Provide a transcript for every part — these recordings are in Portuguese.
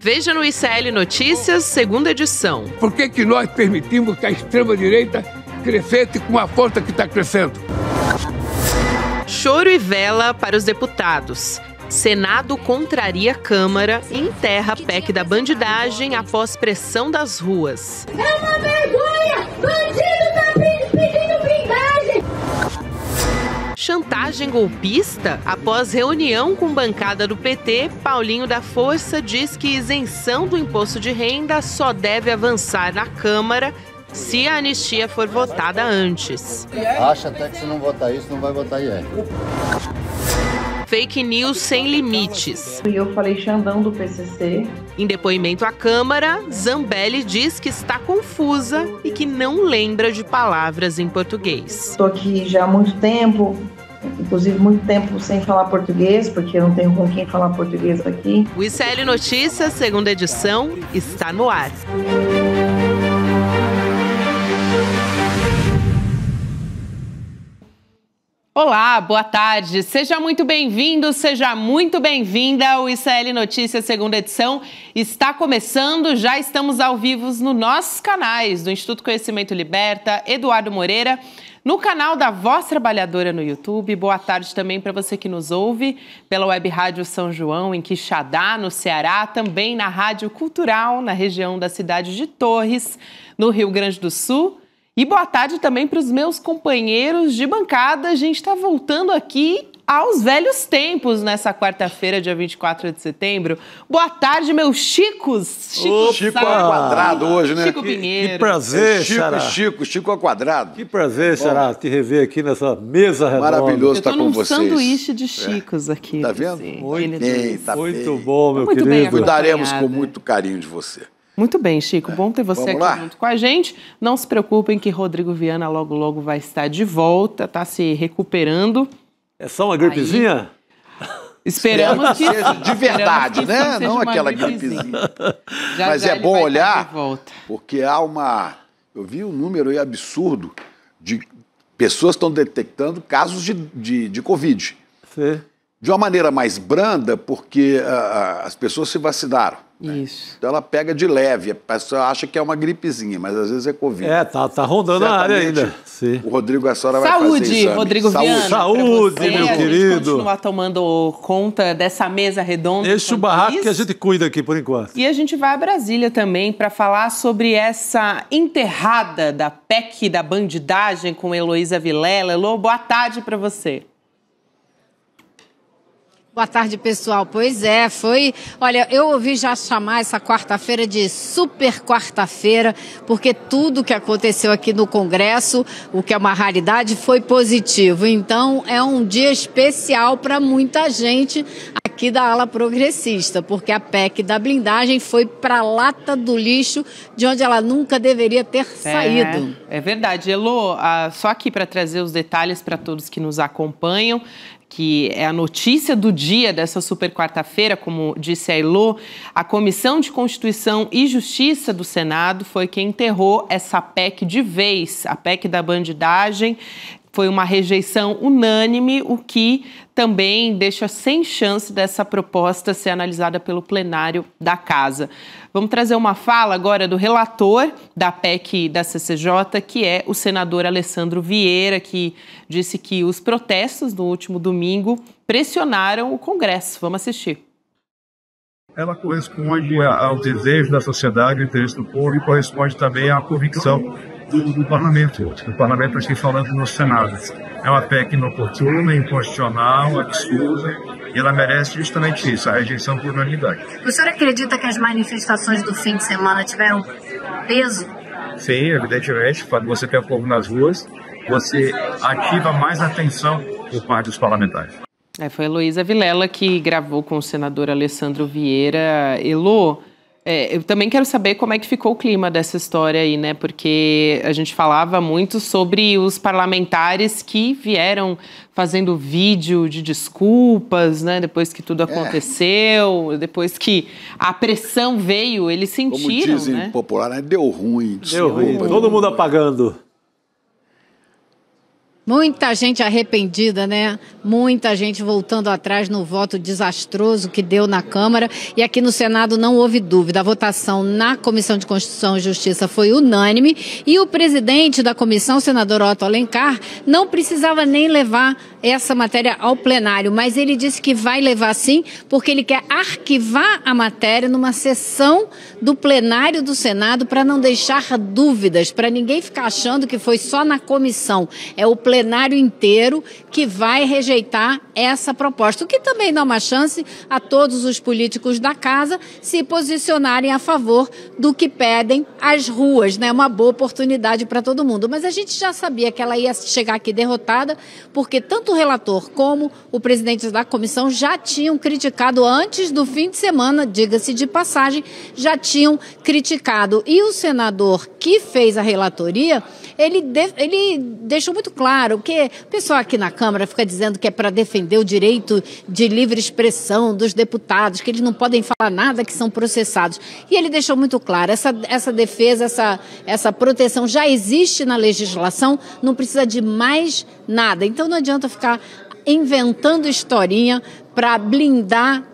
Veja no ICL Notícias, segunda edição. Por que nós permitimos que a extrema-direita crescesse com a força que está crescendo? Choro e vela para os deputados. Senado contraria Câmara e enterra PEC da bandidagem após pressão das ruas. É uma vergonha! Bandido tá pedindo blindagem! Chantagem golpista? Após reunião com bancada do PT, Paulinho da Força diz que isenção do imposto de renda só deve avançar na Câmara se a anistia for votada antes. Acha até que se não votar isso, não vai votar IR. Fake news sem limites. E eu falei Xandão do PCC. Em depoimento à Câmara, Zambelli diz que está confusa e que não lembra de palavras em português. Estou aqui já há muito tempo, inclusive muito tempo sem falar português, porque eu não tenho com quem falar português aqui. O ICL Notícias, segunda edição, está no ar. Olá, boa tarde. Seja muito bem-vindo, seja muito bem-vinda. O ICL Notícias, segunda edição, está começando. Já estamos ao vivo nos nossos canais do Instituto Conhecimento Liberta, Eduardo Moreira, no canal da Voz Trabalhadora no YouTube. Boa tarde também para você que nos ouve pela Web Rádio São João, em Quixadá, no Ceará, também na Rádio Cultural, na região da cidade de Torres, no Rio Grande do Sul. E boa tarde também para os meus companheiros de bancada. A gente está voltando aqui aos velhos tempos nessa quarta-feira, dia 24 de setembro. Boa tarde, meus Chicos. Chico ao quadrado hoje, né? Chico Pinheiro. Que prazer, Xará. Chico ao quadrado. Que prazer, Xará, te rever aqui nessa mesa redonda. Maravilhoso estar com vocês. Eu tô num sanduíche de Chicos aqui. Tá vendo? Assim, Muito bem, tá muito bem. bom, meu Muito querido. Cuidaremos com muito carinho de você. Muito bem, Chico. Bom ter você Vamos aqui lá? junto com a gente. Não se preocupem que Rodrigo Viana logo, logo vai estar de volta, tá se recuperando. É só uma gripezinha? Esperamos que seja de verdade, esperamos que né? seja Não uma aquela gripezinha. gripezinha. Já, Mas já é ele bom vai olhar, estar de volta. porque há uma... Eu vi um número aí absurdo de pessoas que estão detectando casos de Covid. Sim. De uma maneira mais branda, porque as pessoas se vacinaram. Isso. Então ela pega de leve, a pessoa acha que é uma gripezinha, mas às vezes é Covid. É, tá rondando a área Certamente, ainda. Sim. O Rodrigo Assora vai fazer exame. Rodrigo Viana. Saúde, pra você. meu A gente querido. continua tomando conta dessa mesa redonda. Deixa o enquanto barraco isso. que a gente cuida aqui por enquanto. E a gente vai a Brasília também para falar sobre essa enterrada da PEC da bandidagem com Heloísa Vilela. Elô, boa tarde para você. Boa tarde, pessoal. Pois é, Olha, eu ouvi já chamar essa quarta-feira de super quarta-feira, porque tudo que aconteceu aqui no Congresso, o que é uma raridade, foi positivo. Então, é um dia especial para muita gente aqui da ala progressista, porque a PEC da blindagem foi para a lata do lixo, de onde ela nunca deveria ter saído. É verdade. Elô, só aqui para trazer os detalhes para todos que nos acompanham, que é a notícia do dia dessa super quarta-feira, como disse a Elô, a Comissão de Constituição e Justiça do Senado foi quem enterrou essa PEC de vez, a PEC da bandidagem. Foi uma rejeição unânime, o que também deixa sem chance dessa proposta ser analisada pelo plenário da Casa. Vamos trazer uma fala agora do relator da PEC da CCJ, que é o senador Alessandro Vieira, que disse que os protestos no último domingo pressionaram o Congresso. Vamos assistir. Ela corresponde ao desejo da sociedade, ao interesse do povo e corresponde também à convicção do parlamento. O parlamento, aqui falando no Senado. É uma PEC inoportuna, inconstitucional, absurda, e ela merece justamente isso, a rejeição por unanimidade. O senhor acredita que as manifestações do fim de semana tiveram peso? Sim, evidentemente, quando você tem o povo nas ruas, você ativa mais atenção por parte dos parlamentares. Foi a Heloísa Vilela que gravou com o senador Alessandro Vieira. Elô, eu também quero saber como é que ficou o clima dessa história aí, né? Porque a gente falava muito sobre os parlamentares que vieram fazendo vídeo de desculpas, né? Depois que tudo aconteceu, depois que a pressão veio, eles sentiram, como dizem, né? Popular, né? Deu ruim. Deu ruim, todo mundo apagando. Muita gente arrependida, né? Muita gente voltando atrás no voto desastroso que deu na Câmara. E aqui no Senado não houve dúvida. A votação na Comissão de Constituição e Justiça foi unânime. E o presidente da comissão, o senador Otto Alencar, não precisava nem levar essa matéria ao plenário. Mas ele disse que vai levar sim, porque ele quer arquivar a matéria numa sessão do plenário do Senado para não deixar dúvidas, para ninguém ficar achando que foi só na comissão. É o plenário inteiro que vai rejeitar essa proposta, o que também dá uma chance a todos os políticos da casa se posicionarem a favor do que pedem as ruas, né? Uma boa oportunidade para todo mundo. Mas a gente já sabia que ela ia chegar aqui derrotada, porque tanto o relator como o presidente da comissão já tinham criticado antes do fim de semana, diga-se de passagem, já tinham criticado. E o senador que fez a relatoria, ele deixou muito claro que o pessoal aqui na Câmara fica dizendo que é para defender o direito de livre expressão dos deputados, que eles não podem falar nada, que são processados. E ele deixou muito claro, essa defesa, essa proteção já existe na legislação, não precisa de mais nada. Então não adianta ficar inventando historinha para blindar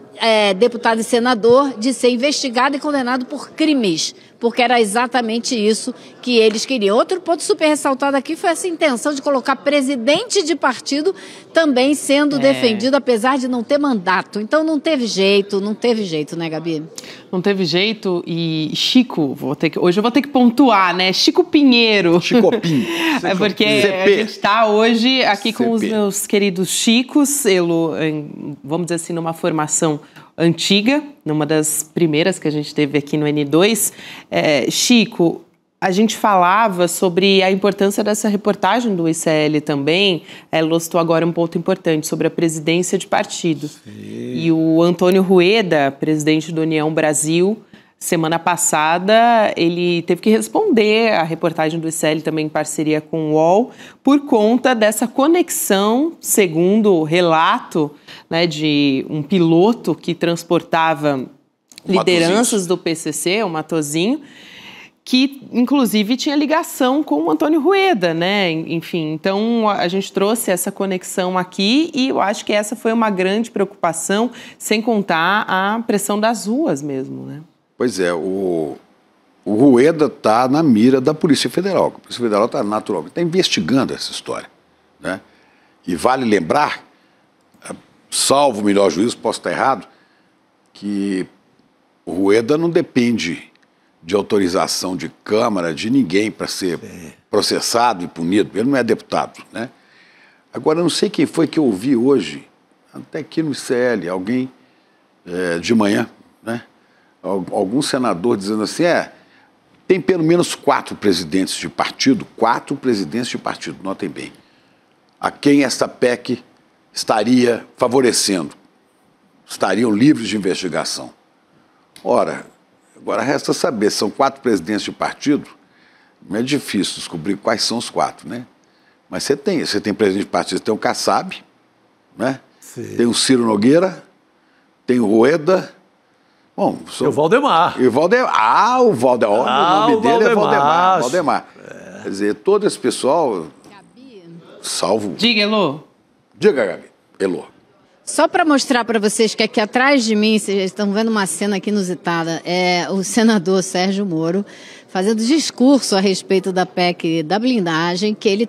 deputado e senador de ser investigado e condenado por crimes, porque era exatamente isso que eles queriam. Outro ponto super ressaltado aqui foi essa intenção de colocar presidente de partido também sendo defendido, apesar de não ter mandato. Então não teve jeito, né, Gabi? Não teve jeito. E Chico, hoje eu vou ter que pontuar, né? Chico Pinheiro. Chicopinho. É porque a gente está hoje aqui com os meus queridos Chicos, vamos dizer assim, numa formação antiga, numa das primeiras que a gente teve aqui no N2. Chico, a gente falava sobre a importância dessa reportagem do ICL também. Ela citou agora um ponto importante sobre a presidência de partido. Sim. E o Antônio Rueda, presidente do União Brasil, semana passada, ele teve que responder à reportagem do ICL, também em parceria com o UOL, por conta dessa conexão, segundo o relato, né, de um piloto que transportava lideranças do PCC, o Matosinho, que, inclusive, tinha ligação com o Antônio Rueda, né? Enfim, então a gente trouxe essa conexão aqui e eu acho que essa foi uma grande preocupação, sem contar a pressão das ruas mesmo, né? Pois é, o Rueda está na mira da Polícia Federal. A Polícia Federal está naturalmente investigando essa história, né? E vale lembrar, salvo o melhor juízo, posso estar errado, que o Rueda não depende de autorização de Câmara, de ninguém para ser processado e punido. Ele não é deputado, né? Agora, eu não sei quem foi que eu ouvi hoje, até aqui no ICL, alguém de manhã, né? Algum senador dizendo assim, tem pelo menos 4 presidentes de partido, notem bem, a quem esta PEC estaria favorecendo, estariam livres de investigação. Ora, agora resta saber, são 4 presidentes de partido, não é difícil descobrir quais são os 4, né? Mas você tem presidente de partido, tem o Kassab, né? Tem o Ciro Nogueira, tem o Rueda. Bom, e o Valdemar. O nome dele é Valdemar. Quer dizer, todo esse pessoal, salvo... Diga, Elô. Diga, Gabi. Elô. Só para mostrar para vocês que aqui atrás de mim, vocês estão vendo uma cena aqui inusitada, é o senador Sérgio Moro fazendo discurso a respeito da PEC da blindagem, que ele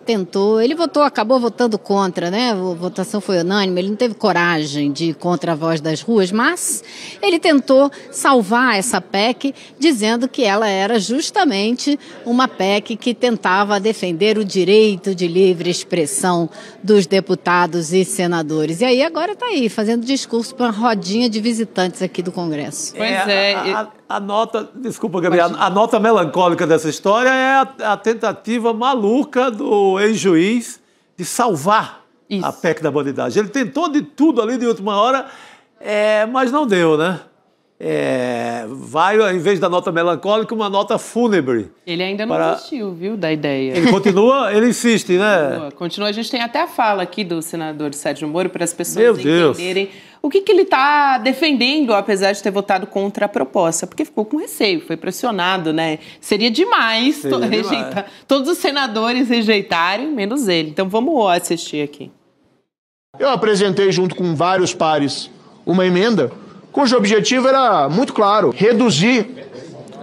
acabou votando contra, né? A votação foi unânime, ele não teve coragem de ir contra a voz das ruas, mas ele tentou salvar essa PEC, dizendo que ela era justamente uma PEC que tentava defender o direito de livre expressão dos deputados e senadores. E aí agora está aí, fazendo discurso para uma rodinha de visitantes aqui do Congresso. Pois é. A nota, desculpa, Gabriel, a nota melancólica dessa história é a tentativa maluca do ex-juiz de salvar a PEC da bandidagem. Ele tentou de tudo ali de última hora, mas não deu, né? vai, em vez da nota melancólica, uma nota fúnebre. Ele ainda não desistiu, viu, da ideia. Ele continua, ele insiste, né? Continua. A gente tem até a fala aqui do senador Sérgio Moro para as pessoas entenderem o que ele está defendendo, apesar de ter votado contra a proposta, porque ficou com receio, foi pressionado, né? Seria demais rejeitar, todos os senadores rejeitarem, menos ele. Então vamos assistir aqui. Eu apresentei junto com vários pares uma emenda cujo objetivo era muito claro: reduzir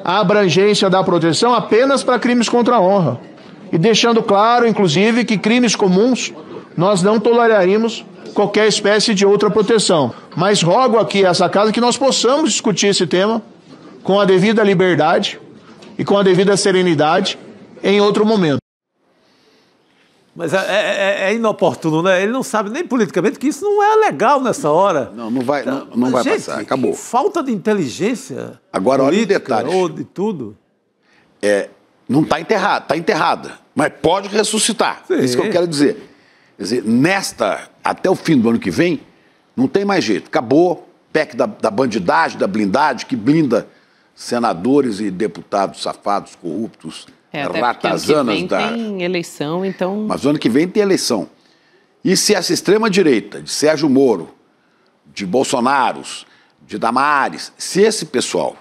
a abrangência da proteção apenas para crimes contra a honra. E deixando claro, inclusive, que crimes comuns nós não toleraríamos qualquer espécie de outra proteção. Mas rogo aqui a essa casa que nós possamos discutir esse tema com a devida liberdade e com a devida serenidade em outro momento. Mas é inoportuno, né? Ele não sabe nem politicamente que isso não é legal nessa hora. Não vai passar, acabou. Que falta de inteligência. Agora, olha o detalhe. Ou de tudo. Não está enterrada, está enterrada, mas pode ressuscitar. Sim. É isso que eu quero dizer. Quer dizer, até o fim do ano que vem, não tem mais jeito. Acabou. PEC da bandidagem, da blindagem, que blinda senadores e deputados safados, corruptos, ratazanas. Até tem eleição, então... Mas o ano que vem tem eleição. E se essa extrema-direita, de Sérgio Moro, de Bolsonaros, de Damares, se esse pessoal...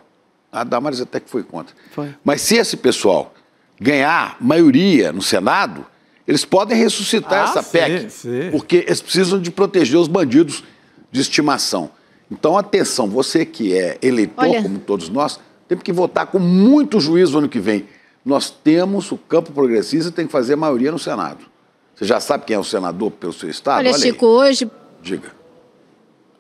A Damares até que foi contra. Mas se esse pessoal ganhar maioria no Senado, eles podem ressuscitar essa PEC, porque eles precisam de proteger os bandidos de estimação. Então, atenção, você que é eleitor, como todos nós, tem que votar com muito juízo no ano que vem. Nós temos o campo progressista, tem que fazer maioria no Senado. Você já sabe quem é o senador pelo seu estado? Olha Chico, hoje... Diga.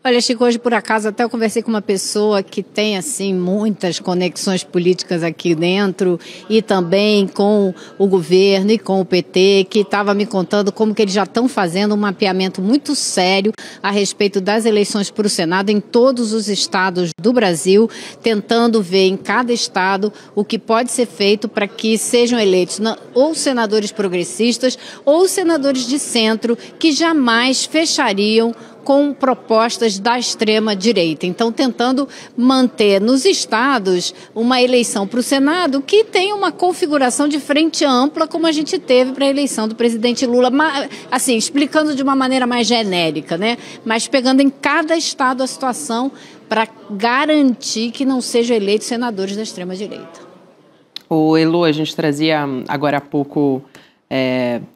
Olha, Chico, hoje por acaso até eu conversei com uma pessoa que tem, assim, muitas conexões políticas aqui dentro e também com o governo e com o PT, que estava me contando como que eles já estão fazendo um mapeamento muito sério a respeito das eleições para o Senado em todos os estados do Brasil, tentando ver em cada estado o que pode ser feito para que sejam eleitos ou senadores progressistas ou senadores de centro que jamais fechariam com propostas da extrema-direita. Então, tentando manter nos estados uma eleição para o Senado que tem uma configuração de frente ampla, como a gente teve para a eleição do presidente Lula, assim, explicando de uma maneira mais genérica, né? Mas pegando em cada estado a situação para garantir que não sejam eleitos senadores da extrema-direita. O Elo, a gente trazia agora há pouco...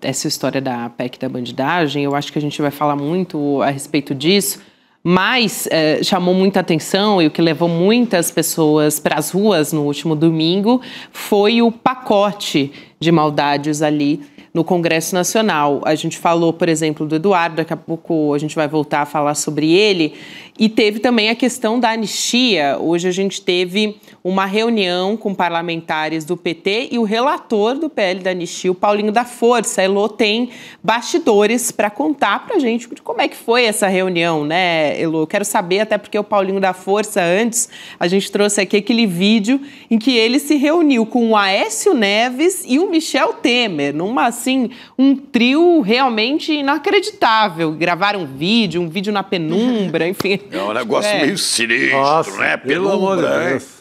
essa história da PEC da bandidagem, eu acho que a gente vai falar muito a respeito disso, mas chamou muita atenção e o que levou muitas pessoas para as ruas no último domingo foi o pacote de maldades ali no Congresso Nacional. A gente falou, por exemplo, do Eduardo, daqui a pouco a gente vai voltar a falar sobre ele, e teve também a questão da anistia. Hoje a gente teve uma reunião com parlamentares do PT e o relator do PL da anistia, o Paulinho da Força. A Elô tem bastidores para contar para a gente de como é que foi essa reunião, né, Elô? Eu quero saber, até porque o Paulinho da Força, antes, a gente trouxe aqui aquele vídeo em que ele se reuniu com o Aécio Neves e o Michel Temer, assim, um trio realmente inacreditável. Gravaram um vídeo na penumbra, enfim. É um negócio meio sinistro, né? Pelo amor de Deus.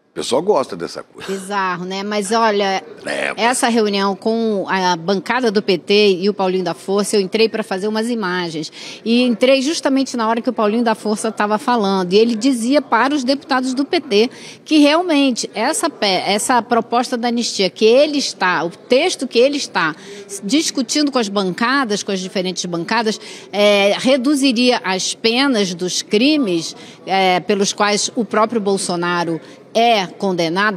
O pessoal gosta dessa coisa. Bizarro, né? Mas olha, essa reunião com a bancada do PT e o Paulinho da Força, eu entrei para fazer umas imagens. E entrei justamente na hora que o Paulinho da Força estava falando. E ele dizia para os deputados do PT que realmente essa proposta da anistia que ele está, o texto que ele está discutindo com as bancadas, com as diferentes bancadas, reduziria as penas dos crimes pelos quais o próprio Bolsonaro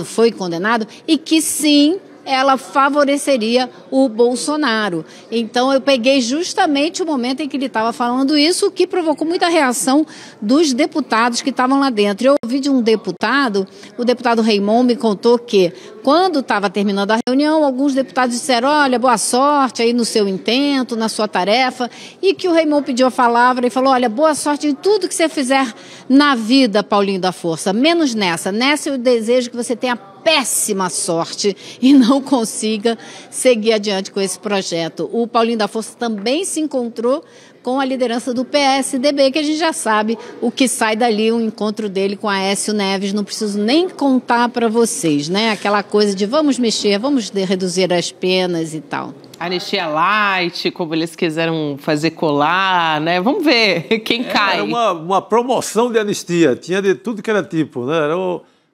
foi condenado, e que sim, ela favoreceria o Bolsonaro. Então eu peguei justamente o momento em que ele estava falando isso, o que provocou muita reação dos deputados que estavam lá dentro. Eu ouvi de um deputado, o deputado Raymond me contou que quando estava terminando a reunião, alguns deputados disseram: olha, boa sorte aí no seu intento, na sua tarefa, e que o Raymond pediu a palavra e falou: olha, boa sorte em tudo que você fizer na vida, Paulinho da Força, menos nessa eu desejo que você tenha péssima sorte e não consiga seguir adiante com esse projeto. O Paulinho da Força também se encontrou com a liderança do PSDB, que a gente já sabe o que sai dali, o encontro dele com Aécio Neves, não preciso nem contar para vocês, né? Aquela coisa de vamos mexer, vamos reduzir as penas e tal. Anistia light, como eles quiseram fazer colar, né? Vamos ver quem cai. Era uma promoção de anistia, tinha de tudo que era tipo, né? Era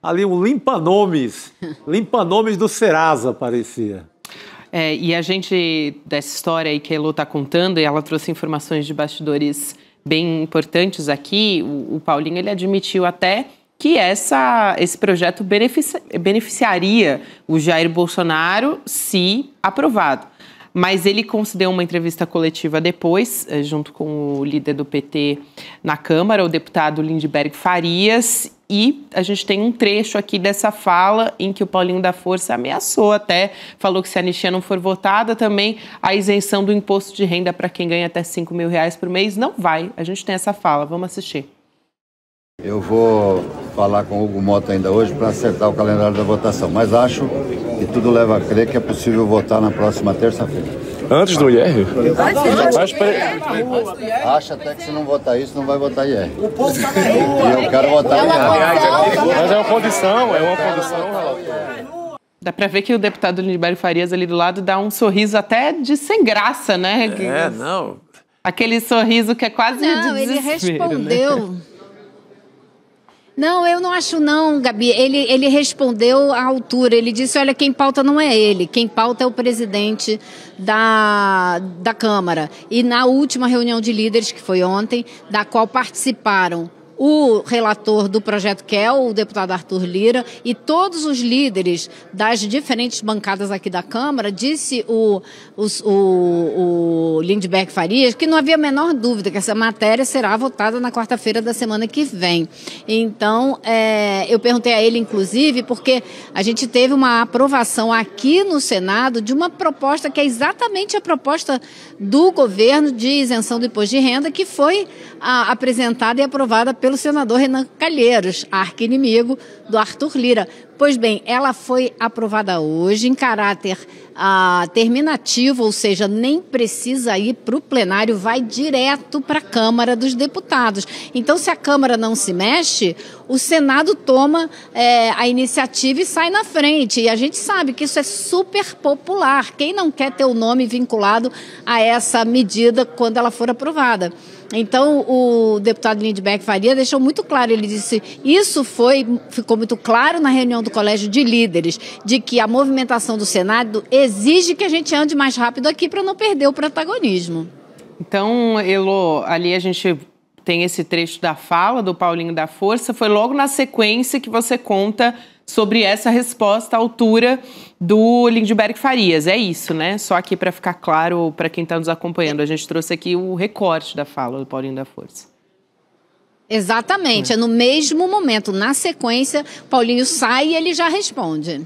ali um limpa-nomes do Serasa, parecia. E a gente, dessa história aí que a Elô está contando, e ela trouxe informações de bastidores bem importantes aqui, o Paulinho ele admitiu até que esse projeto beneficiaria o Jair Bolsonaro se aprovado. Mas ele concedeu uma entrevista coletiva depois, junto com o líder do PT na Câmara, o deputado Lindbergh Farias, e a gente tem um trecho aqui dessa fala em que o Paulinho da Força ameaçou até, falou que se a anistia não for votada, também a isenção do imposto de renda para quem ganha até R$5 mil por mês não vai. A gente tem essa fala, vamos assistir. Eu vou falar com o Hugo Mota ainda hoje para acertar o calendário da votação, mas acho que tudo leva a crer que é possível votar na próxima terça-feira. Antes do IR? Acha até que se não votar isso, não vai votar IR. E eu quero votar IR. Mas é uma condição, relator. Dá para ver que o deputado Lindbergh Farias ali do lado dá um sorriso até de sem graça, né? Não. Aquele sorriso que é quase de desespero. Ele respondeu... Né? Não, eu não acho não, Gabi. Ele respondeu à altura. Ele disse, olha, quem pauta não é ele. Quem pauta é o presidente da Câmara. E na última reunião de líderes, que foi ontem, da qual participaram o relator do projeto, que é o deputado Arthur Lira, e todos os líderes das diferentes bancadas aqui da Câmara, disse o Lindbergh Farias que não havia a menor dúvida que essa matéria será votada na quarta-feira da semana que vem. Então, eu perguntei a ele, inclusive, porque a gente teve uma aprovação aqui no Senado de uma proposta que é exatamente a proposta do governo de isenção do imposto de renda, que foi apresentada e aprovada pelo senador Renan Calheiros, arqui-inimigo do Arthur Lira. Pois bem, ela foi aprovada hoje em caráter terminativo, ou seja, nem precisa ir para o plenário, vai direto para a Câmara dos Deputados. Então, se a Câmara não se mexe, o Senado toma a iniciativa e sai na frente. E a gente sabe que isso é super popular. Quem não quer ter o nome vinculado a essa medida quando ela for aprovada? Então, o deputado Lindbergh Farias deixou muito claro, ele disse, ficou muito claro na reunião do Colégio de Líderes, de que a movimentação do Senado exige que a gente ande mais rápido aqui para não perder o protagonismo. Então, Elô, ali a gente tem esse trecho da fala do Paulinho da Força, foi logo na sequência que você conta sobre essa resposta à altura do Lindbergh Farias. É isso, né? Só aqui para ficar claro para quem está nos acompanhando, a gente trouxe aqui o recorte da fala do Paulinho da Força. Exatamente, é no mesmo momento, na sequência, Paulinho sai e ele já responde.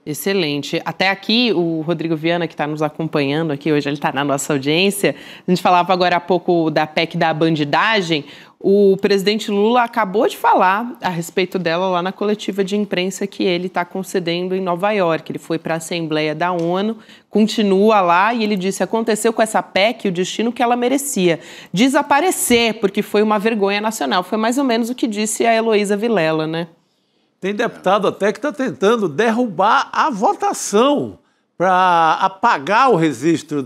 Excelente. Até aqui, o Rodrigo Viana, que está nos acompanhando aqui hoje, ele está na nossa audiência. A gente falava agora há pouco da PEC da bandidagem. O presidente Lula acabou de falar a respeito dela lá na coletiva de imprensa que ele está concedendo em Nova York. Ele foi para a Assembleia da ONU, continua lá e ele disse: aconteceu com essa PEC o destino que ela merecia, desaparecer, porque foi uma vergonha nacional. Foi mais ou menos o que disse a Heloísa Vilela, né? Tem deputado até que está tentando derrubar a votação para apagar o registro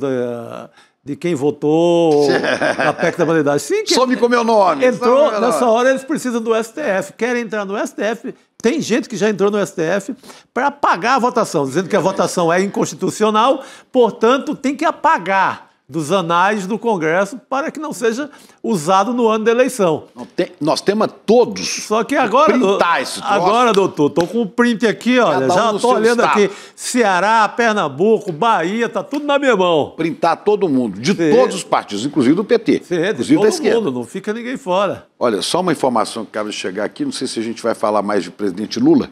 de quem votou na PEC da bandidagem. Sim, some com meu nome. Entrou, nessa hora eles precisam do STF, querem entrar no STF. Tem gente que já entrou no STF para apagar a votação, dizendo que a votação é inconstitucional, portanto tem que apagar dos anais do Congresso para que não seja usado no ano da eleição. Nós temos todos. Só que agora, printar esse troço. Agora, doutor, estou com o print aqui, olha, já estou olhando aqui. Ceará, Pernambuco, Bahia, tá tudo na minha mão. Printar todo mundo, de todos os partidos, inclusive do PT. Sim, inclusive todo mundo, não fica ninguém fora. Olha, só uma informação que acaba de chegar aqui, não sei se a gente vai falar mais de presidente Lula.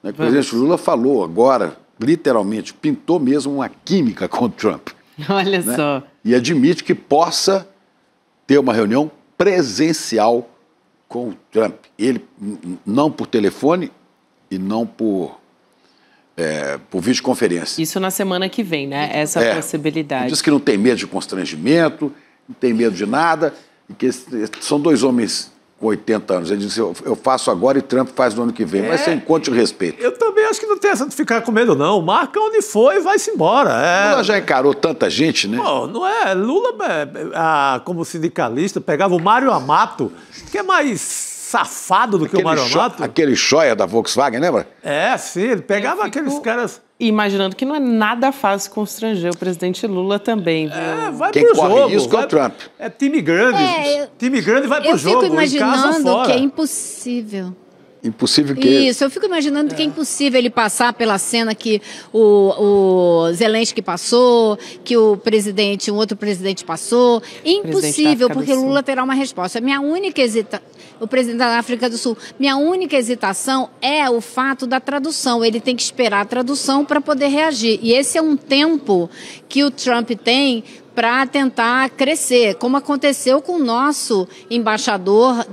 Né? O presidente Lula falou agora, literalmente, pintou mesmo uma química com o Trump. Olha só. E admite que possa ter uma reunião presencial com o Trump. Ele, não por telefone, e não por videoconferência. Isso na semana que vem, né? Essa possibilidade. Diz que não tem medo de constrangimento, não tem medo de nada, e que são dois homens com 80 anos. Ele disse, eu faço agora e Trump faz no ano que vem. Mas sem encontro de respeito. Eu também acho que não tem essa de ficar com medo, não. Marca onde for e vai-se embora. Lula já encarou tanta gente, né? Pô, não é? Lula, como sindicalista, pegava o Mário Amato, que é mais safado do que o Mário Amato. Aquele Scheuer da Volkswagen, lembra? Sim, ele pegava aqueles caras... Imaginando que não é nada fácil constranger o presidente Lula também, viu? Vai Quem pro corre jogo. risco é o Trump. É time grande. Time grande vai pro jogo. Eu fico imaginando fora. que é impossível. Impossível que... Isso, eu fico imaginando que é impossível ele passar pela cena que o Zelensky passou, que um outro presidente passou. Impossível, porque Lula terá uma resposta. O presidente da África do Sul, minha única hesitação é o fato da tradução. Ele tem que esperar a tradução para poder reagir. E esse é um tempo que o Trump tem para tentar crescer, como aconteceu com o nosso embaixador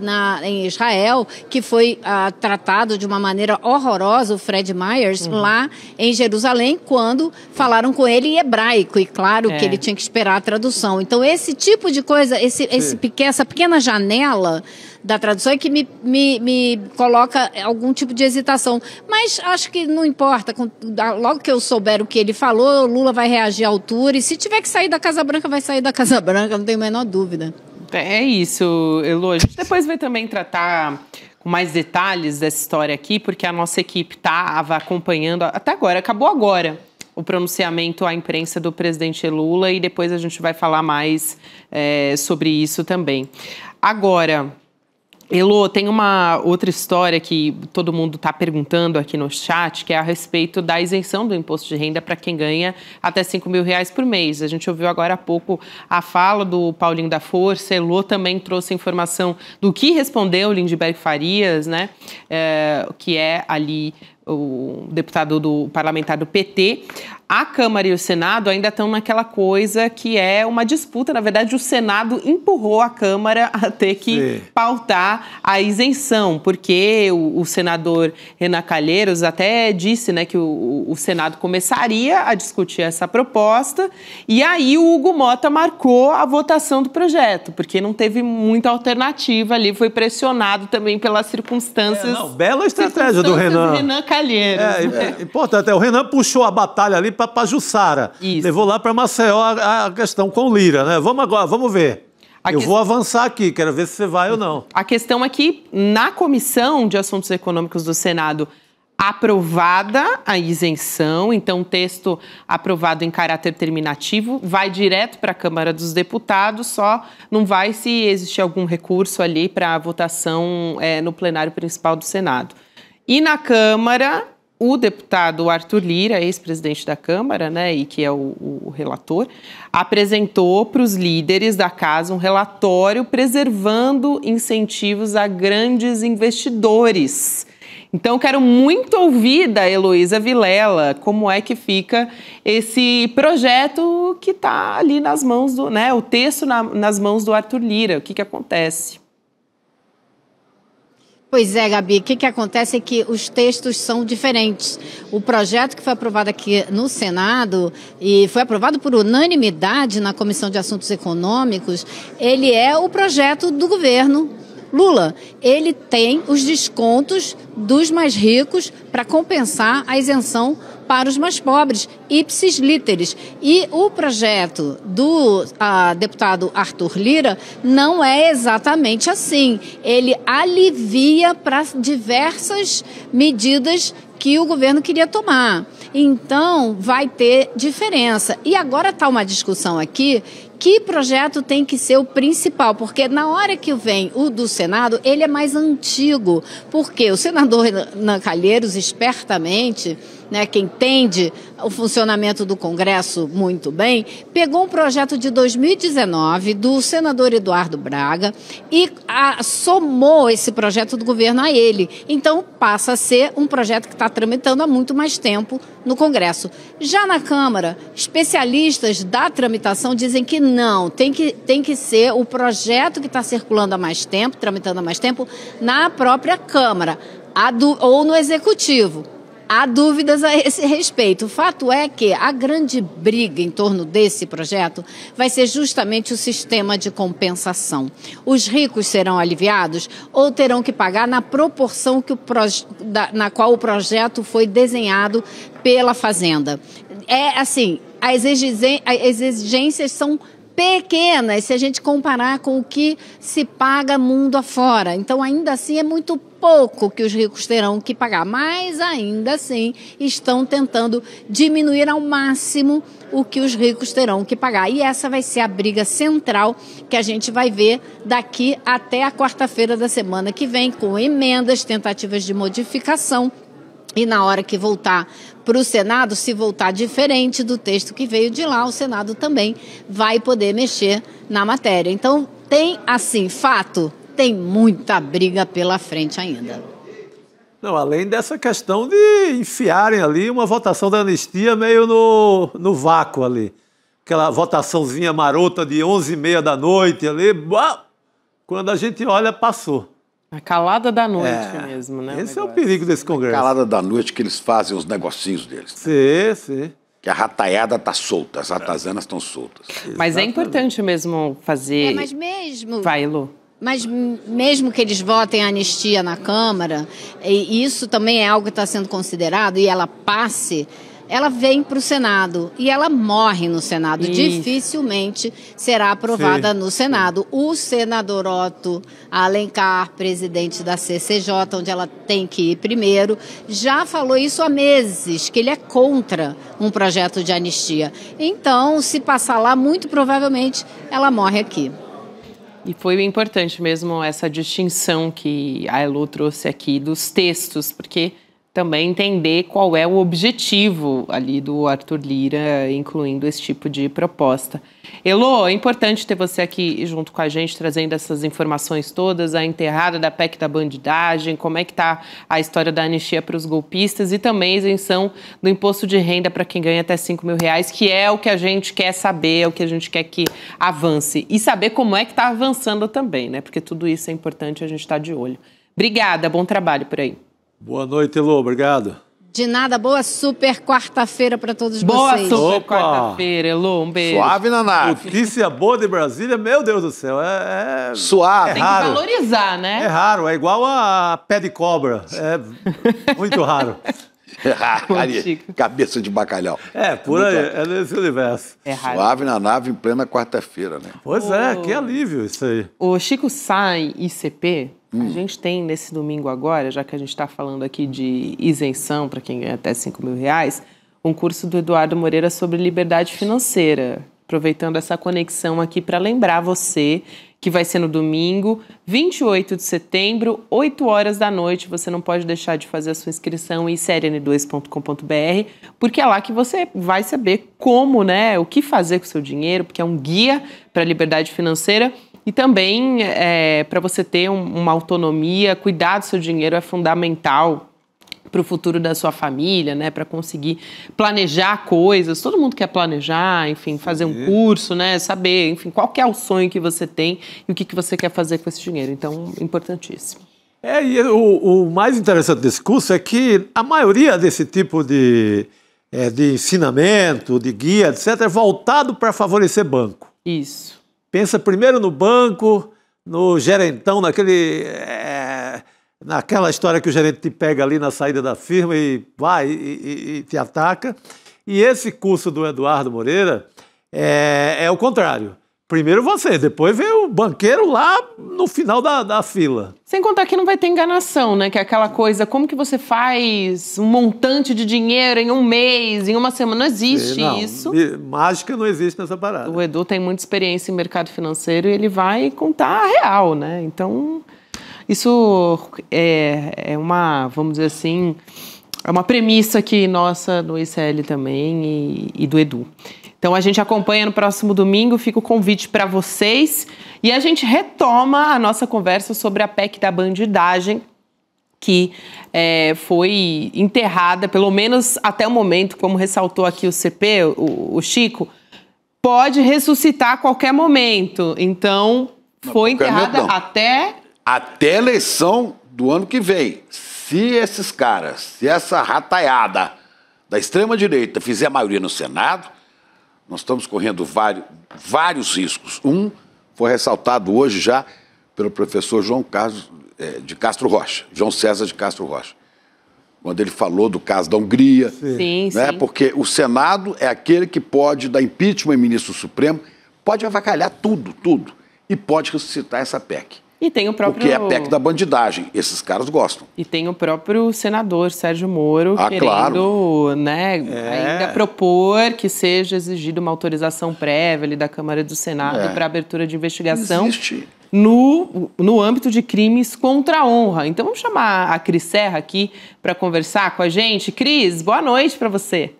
em Israel, que foi tratado de uma maneira horrorosa, o Fred Myers, lá em Jerusalém, quando falaram com ele em hebraico, e claro que ele tinha que esperar a tradução. Então, esse tipo de coisa, essa pequena janela da tradução é que me coloca algum tipo de hesitação. Mas acho que não importa. Logo que eu souber o que ele falou, o Lula vai reagir à altura. E se tiver que sair da Casa Branca, vai sair da Casa Branca, não tenho a menor dúvida. É isso, Elo. A gente depois vai também tratar com mais detalhes dessa história aqui, porque a nossa equipe estava acompanhando até agora, acabou agora o pronunciamento à imprensa do presidente Lula, e depois a gente vai falar mais sobre isso também. Agora, Elo, tem uma outra história que todo mundo está perguntando aqui no chat, que é a respeito da isenção do imposto de renda para quem ganha até R$5 mil por mês. A gente ouviu agora há pouco a fala do Paulinho da Força. Elo também trouxe informação do que respondeu Lindbergh Farias, né? Que é ali o deputado parlamentar do PT. A Câmara e o Senado ainda estão naquela coisa que é uma disputa. Na verdade, o Senado empurrou a Câmara a ter que pautar a isenção, porque o senador Renan Calheiros até disse, né, que o Senado começaria a discutir essa proposta, e aí o Hugo Mota marcou a votação do projeto, porque não teve muita alternativa ali, foi pressionado também pelas circunstâncias. Bela estratégia do Renan. Renan Calheiros. Importante, o Renan puxou a batalha ali para Jussara. Isso. Levou lá para Maceió a questão com o Lira, né? Vamos agora, vamos ver. Vou avançar aqui, quero ver se você vai ou não. A questão é que na Comissão de Assuntos Econômicos do Senado, aprovada a isenção, então o texto aprovado em caráter terminativo vai direto para a Câmara dos Deputados, só não vai se existir algum recurso ali para a votação no plenário principal do Senado. E na Câmara, o deputado Arthur Lira, ex-presidente da Câmara, né, e que é o relator, apresentou para os líderes da casa um relatório preservando incentivos a grandes investidores. Então, quero muito ouvir da Heloísa Vilela como é que fica esse projeto que está ali nas mãos o texto nas mãos do Arthur Lira. O que acontece? Pois é, Gabi, o que acontece é que os textos são diferentes. O projeto que foi aprovado aqui no Senado e foi aprovado por unanimidade na Comissão de Assuntos Econômicos, ele é o projeto do governo Lula. Ele tem os descontos dos mais ricos para compensar a isenção para os mais pobres, ipsis literis. E o projeto do deputado Arthur Lira não é exatamente assim. Ele alivia para diversas medidas que o governo queria tomar. Então, vai ter diferença. E agora está uma discussão aqui, que projeto tem que ser o principal? Porque na hora que vem o do Senado, ele é mais antigo. Porque o senador Renan Calheiros, espertamente, né, que entende o funcionamento do Congresso muito bem, pegou um projeto de 2019 do senador Eduardo Braga e somou esse projeto do governo a ele. Então, passa a ser um projeto que está tramitando há muito mais tempo no Congresso. Já na Câmara, especialistas da tramitação dizem que não, tem que ser o projeto que está circulando há mais tempo, tramitando há mais tempo, na própria Câmara ou no Executivo. Há dúvidas a esse respeito. O fato é que a grande briga em torno desse projeto vai ser justamente o sistema de compensação. Os ricos serão aliviados ou terão que pagar na proporção na qual o projeto foi desenhado pela Fazenda. É assim, as exigências são pequenas se a gente comparar com o que se paga mundo afora. Então, ainda assim, é muito pouco que os ricos terão que pagar, mas ainda assim estão tentando diminuir ao máximo o que os ricos terão que pagar. E essa vai ser a briga central que a gente vai ver daqui até a quarta-feira da semana que vem, com emendas, tentativas de modificação. E na hora que voltar para o Senado, se voltar diferente do texto que veio de lá, o Senado também vai poder mexer na matéria. Então, tem, assim, fato, tem muita briga pela frente ainda. Não, além dessa questão de enfiarem ali uma votação da anistia meio no vácuo ali. Aquela votaçãozinha marota de 11h30 da noite ali, quando a gente olha, passou. A calada da noite mesmo, né? Esse é o perigo desse Congresso. A calada da noite que eles fazem os negocinhos deles. Sim. Que a rataiada tá solta, as ratazanas estão soltas. Mas é importante mesmo fazer... mas mesmo... Vai, Lu. Mas mesmo que eles votem a anistia na Câmara, e isso também é algo que está sendo considerado, e ela passe... ela vem para o Senado e ela morre no Senado. Isso. Dificilmente será aprovada no Senado. O senador Otto Alencar, presidente da CCJ, onde ela tem que ir primeiro, já falou isso há meses, que ele é contra um projeto de anistia. Então, se passar lá, muito provavelmente ela morre aqui. E foi importante mesmo essa distinção que a Elu trouxe aqui dos textos, porque... também entender qual é o objetivo ali do Arthur Lira, incluindo esse tipo de proposta. Elo, é importante ter você aqui junto com a gente, trazendo essas informações todas, a enterrada da PEC da bandidagem, como é que está a história da anistia para os golpistas e também a isenção do imposto de renda para quem ganha até R$5.000, que é o que a gente quer saber, é o que a gente quer que avance. E saber como é que está avançando também, né? Porque tudo isso é importante, a gente está de olho. Obrigada, bom trabalho por aí. Boa noite, Elô. Obrigado. De nada, boa super quarta-feira para todos boa vocês. Boa super quarta-feira, Elô. Um beijo. Suave na nave. Notícia boa de Brasília, meu Deus do céu. Suave. Tem que valorizar, né? É raro, é igual a pé de cobra. É muito raro. Cabeça de bacalhau. Por aí, é nesse universo. É raro. Suave na nave em plena quarta-feira, né? Pois que alívio isso aí. O Chico Sai ICP... A gente tem nesse domingo agora, já que a gente está falando aqui de isenção para quem ganha até R$5.000, um curso do Eduardo Moreira sobre liberdade financeira. Aproveitando essa conexão aqui para lembrar você que vai ser no domingo, 28 de setembro, 8 horas da noite. Você não pode deixar de fazer a sua inscrição em crn2.com.br, porque é lá que você vai saber como, né, o que fazer com o seu dinheiro, porque é um guia para a liberdade financeira. E também, para você ter uma autonomia, cuidar do seu dinheiro é fundamental para o futuro da sua família, né? Para conseguir planejar coisas. Todo mundo quer planejar, enfim, fazer um curso, né? Saber, enfim, qual que é o sonho que você tem e o que você quer fazer com esse dinheiro. Então, importantíssimo. E o mais interessante desse curso é que a maioria desse tipo de ensinamento, de guia, etc., é voltado para favorecer banco. Isso. Pensa primeiro no banco, no gerentão, naquela história que o gerente te pega ali na saída da firma e vai e te ataca. E esse curso do Eduardo Moreira é o contrário. Primeiro você, depois vem o banqueiro lá no final da fila. Sem contar que não vai ter enganação, né? Que é aquela coisa, como que você faz um montante de dinheiro em um mês, em uma semana? Não existe isso. Mágica não existe nessa parada. O Edu tem muita experiência em mercado financeiro e ele vai contar a real, né? Então, isso é uma, vamos dizer assim, é uma premissa aqui nossa do ICL também e do Edu. Então, a gente acompanha no próximo domingo, fica o convite para vocês. E a gente retoma a nossa conversa sobre a PEC da bandidagem que foi enterrada, pelo menos até o momento, como ressaltou aqui o CP, o Chico, pode ressuscitar a qualquer momento. Então, foi enterrada até... Até a eleição do ano que vem. Se esses caras, se essa rataiada da extrema-direita fizer a maioria no Senado, nós estamos correndo vários riscos. Um foi ressaltado hoje já pelo professor João de Castro Rocha, João César de Castro Rocha, quando ele falou do caso da Hungria, sim, né? Sim. Porque o Senado é aquele que pode dar impeachment em ministro supremo, pode avacalhar tudo, e pode ressuscitar essa PEC. E tem o próprio... Porque é a PEC da bandidagem, esses caras gostam. E tem o próprio senador Sérgio Moro querendo, claro. né, ainda propor que seja exigida uma autorização prévia ali da Câmara e do Senado para abertura de investigação no âmbito de crimes contra a honra. Então vamos chamar a Cris Serra aqui para conversar com a gente. Cris, boa noite para você.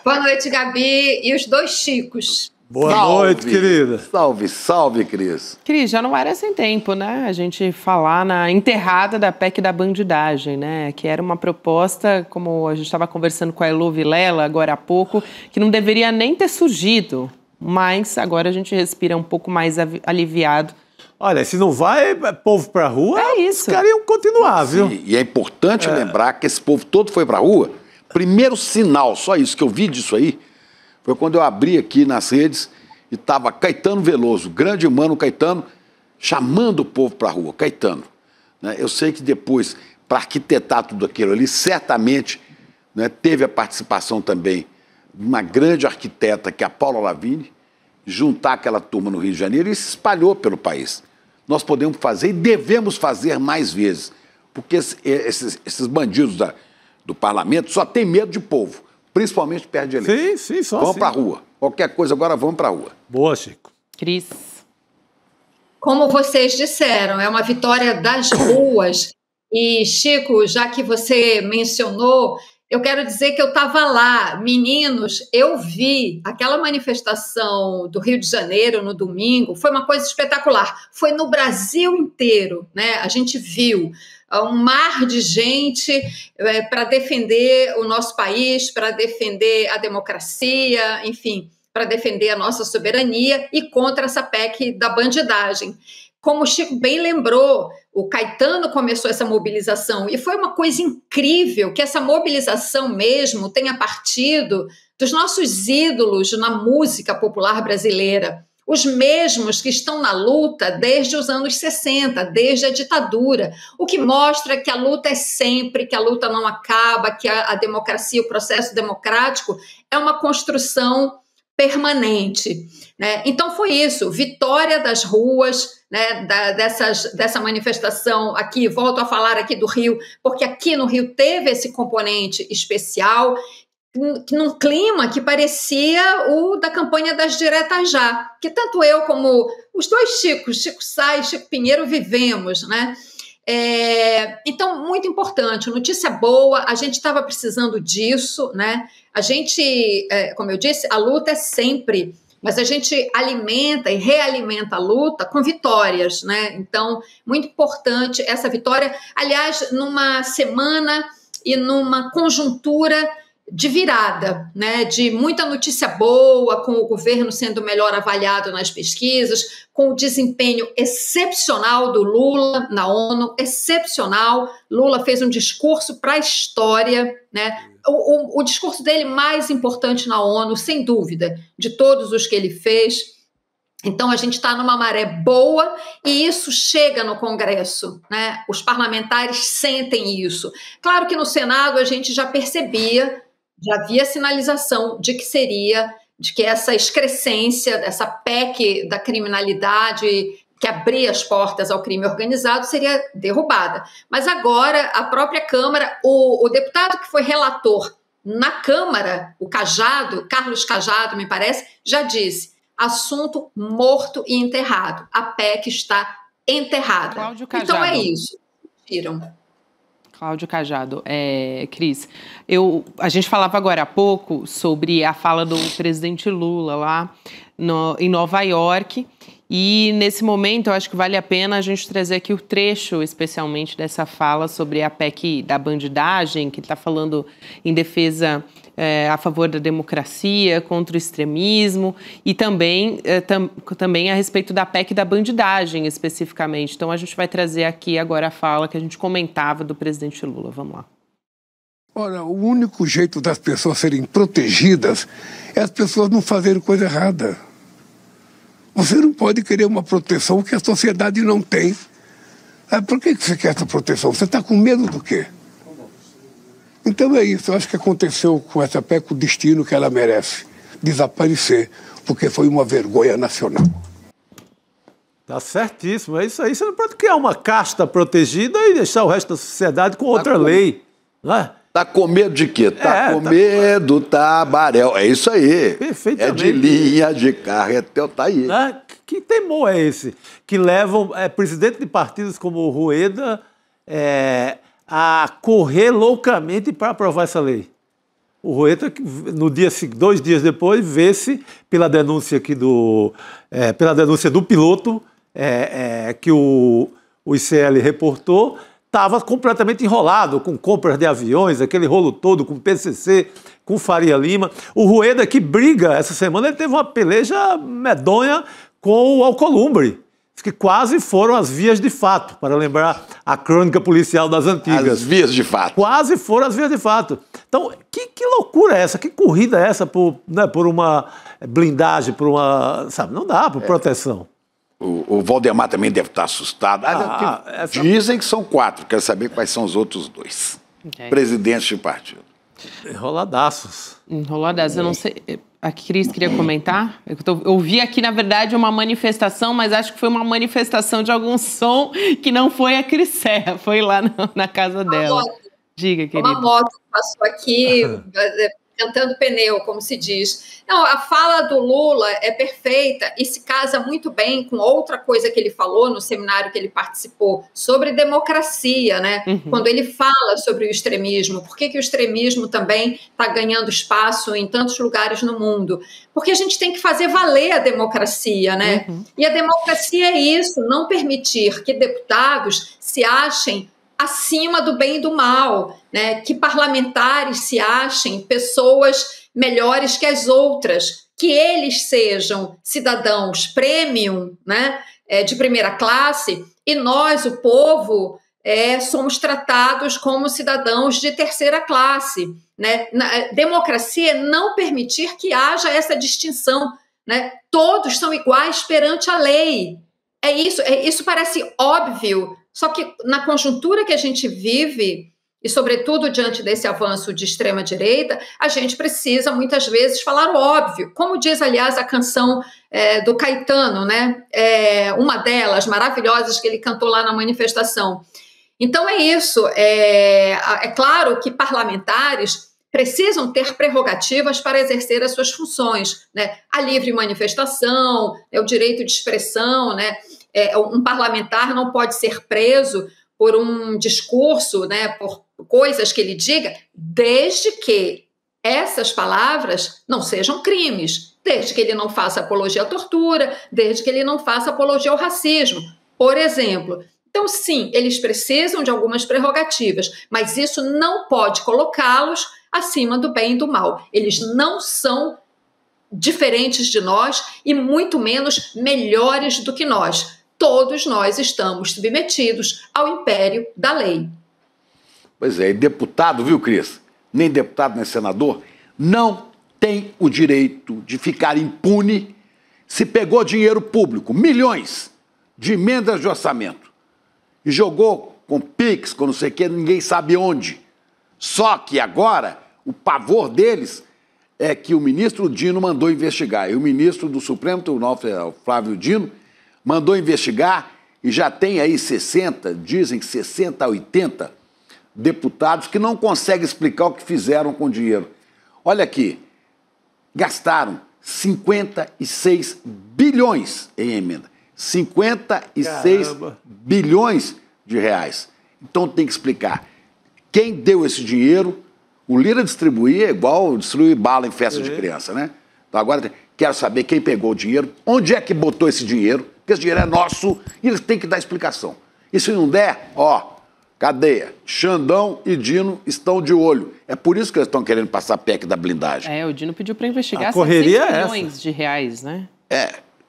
Boa noite, Gabi e os dois Chicos. Boa noite, querida. Salve, Cris. Cris, já não era sem tempo, né? A gente falar na enterrada da PEC da bandidagem, né? Que era uma proposta, como a gente estava conversando com a Elô Vilela agora há pouco, que não deveria nem ter surgido. Mas agora a gente respira um pouco mais aliviado. Olha, se não vai povo pra rua, isso. Os caras iam continuar, viu? Sim, e é importante lembrar que esse povo todo foi pra rua. Primeiro sinal, só isso, que eu vi disso aí, foi quando eu abri aqui nas redes e estava Caetano Veloso, grande mano Caetano, chamando o povo para a rua. Caetano, né? Eu sei que depois, para arquitetar tudo aquilo ali, certamente, né, teve a participação também de uma grande arquiteta, que é a Paula Lavigne, juntar aquela turma no Rio de Janeiro e se espalhou pelo país. Nós podemos fazer e devemos fazer mais vezes, porque esses bandidos do parlamento só têm medo de povo. Principalmente perto de eleição. Sim, só vamos assim. para a rua. Qualquer coisa agora, vamos para a rua. Boa, Chico. Cris. Como vocês disseram, é uma vitória das ruas. E, Chico, já que você mencionou, eu quero dizer que eu estava lá. Meninos, eu vi aquela manifestação do Rio de Janeiro no domingo, foi uma coisa espetacular. Foi no Brasil inteiro, né? A gente viu um mar de gente para defender o nosso país, para defender a democracia, enfim, para defender a nossa soberania e contra essa PEC da bandidagem. Como o Chico bem lembrou, o Caetano começou essa mobilização e foi uma coisa incrível que essa mobilização mesmo tenha partido dos nossos ídolos na música popular brasileira. Os mesmos que estão na luta desde os anos 60, desde a ditadura, o que mostra que a luta é sempre, que a luta não acaba, que a democracia, o processo democrático é uma construção permanente, né? Então foi isso, vitória das ruas, né, dessa manifestação aqui, volto a falar aqui do Rio, porque aqui no Rio teve esse componente especial, num clima que parecia o da campanha das diretas já, que tanto eu como os dois Chicos, Chico Sá e Chico Pinheiro, vivemos, né? Então, muito importante, notícia boa, a gente estava precisando disso, né? A gente, como eu disse, a luta é sempre, mas a gente alimenta e realimenta a luta com vitórias, né? Então, muito importante essa vitória, aliás, numa semana e numa conjuntura de virada, né, de muita notícia boa, com o governo sendo melhor avaliado nas pesquisas, com o desempenho excepcional do Lula na ONU, excepcional. Lula fez um discurso para a história, né, o discurso dele mais importante na ONU, sem dúvida, de todos os que ele fez. Então, a gente está numa maré boa e isso chega no Congresso, né? Os parlamentares sentem isso. Claro que no Senado a gente já percebia, já havia sinalização de que essa excrescência, essa PEC da criminalidade que abria as portas ao crime organizado seria derrubada. Mas agora a própria Câmara, o deputado que foi relator na Câmara, o Cajado, Carlos Cajado, me parece, já disse: assunto morto e enterrado. A PEC está enterrada. Então é isso. Tiram. Cláudio Cajado. Cris, a gente falava agora há pouco sobre a fala do presidente Lula lá em Nova York. E, nesse momento, eu acho que vale a pena a gente trazer aqui o trecho, especialmente, dessa fala sobre a PEC da bandidagem, que está falando em defesa a favor da democracia, contra o extremismo, e também a respeito da PEC da bandidagem, especificamente. Então, a gente vai trazer aqui agora a fala que a gente comentava do presidente Lula. Vamos lá. Ora, o único jeito das pessoas serem protegidas é as pessoas não fazerem coisa errada. Você não pode querer uma proteção que a sociedade não tem. Por que você quer essa proteção? Você está com medo do quê? Então é isso. Eu acho que aconteceu com essa PEC o destino que ela merece. Desaparecer, porque foi uma vergonha nacional. Tá certíssimo. É isso aí. Você não pode criar uma casta protegida e deixar o resto da sociedade com outra lei. Não é? Tá com medo de quê? Tá com medo, Tabarel. É isso aí. Perfeitamente. É de linha de carretel, tá aí. Que temor é esse? Que levam presidente de partidos como o Rueda a correr loucamente para aprovar essa lei. O Rueda, no dia, 2 dias depois, vê-se, pela denúncia aqui pela denúncia do piloto, que o ICL reportou, estava completamente enrolado com compras de aviões, aquele rolo todo, com PCC, com Faria Lima. O Rueda, que briga essa semana, ele teve uma peleja medonha com o Alcolumbre, que quase foram as vias de fato, para lembrar a crônica policial das antigas. As vias de fato. Quase foram as vias de fato. Então, que loucura é essa? Que corrida é essa por uma blindagem, por uma... Sabe, não dá, por proteção. O Valdemar também deve estar assustado. Dizem que são 4, quero saber quais são os outros 2. Presidentes de partido. Enroladaços. Enroladaços, eu não sei... A Cris queria comentar? Eu vi aqui, na verdade, uma manifestação, mas acho que foi uma manifestação de algum som que não foi a Cris Serra, foi lá na casa dela. Diga, querida. Uma moto passou aqui cantando pneu, como se diz. Não, a fala do Lula é perfeita e se casa muito bem com outra coisa que ele falou no seminário que ele participou sobre democracia, né? Quando ele fala sobre o extremismo, por que o extremismo também está ganhando espaço em tantos lugares no mundo? Porque a gente tem que fazer valer a democracia, né? E a democracia é isso, não permitir que deputados se achem acima do bem e do mal, né? Que parlamentares se achem pessoas melhores que as outras, que eles sejam cidadãos premium, né? De primeira classe, e nós, o povo, somos tratados como cidadãos de terceira classe, né? Democracia é não permitir que haja essa distinção, né? Todos são iguais perante a lei. Isso parece óbvio, só que na conjuntura que a gente vive, e sobretudo diante desse avanço de extrema-direita, a gente precisa muitas vezes falar o óbvio. Como diz, aliás, a canção do Caetano, né? Uma delas, maravilhosas, que ele cantou lá na manifestação. Então é isso. É claro que parlamentares precisam ter prerrogativas para exercer as suas funções, né? A livre manifestação, o direito de expressão, né? Um parlamentar não pode ser preso por um discurso, né, por coisas que ele diga, desde que essas palavras não sejam crimes, desde que ele não faça apologia à tortura, desde que ele não faça apologia ao racismo, por exemplo. Então, sim, eles precisam de algumas prerrogativas, mas isso não pode colocá-los acima do bem e do mal. Eles não são diferentes de nós e muito menos melhores do que nós. Todos nós estamos submetidos ao império da lei. Pois é, e deputado, viu, Cris? Nem deputado, nem senador, não tem o direito de ficar impune se pegou dinheiro público, milhões de emendas de orçamento, e jogou com Pix, com não sei o que, ninguém sabe onde. Só que agora, o pavor deles é que o ministro Dino mandou investigar, e o ministro do Supremo Tribunal Federal, Flávio Dino, mandou investigar e já tem aí 60, dizem que 60 a 80 deputados que não conseguem explicar o que fizeram com o dinheiro. Olha aqui, gastaram 56 bilhões em emenda. 56 bilhões de reais. Então tem que explicar quem deu esse dinheiro. O Lira distribuir é igual distribuir bala em festa de criança, né? Então agora quero saber quem pegou o dinheiro, onde é que botou esse dinheiro, porque esse dinheiro é nosso e eles têm que dar explicação. E se não der, cadeia. Xandão e Dino estão de olho. É por isso que eles estão querendo passar a PEC da blindagem. O Dino pediu para investigar A correria 700 milhões de reais, né?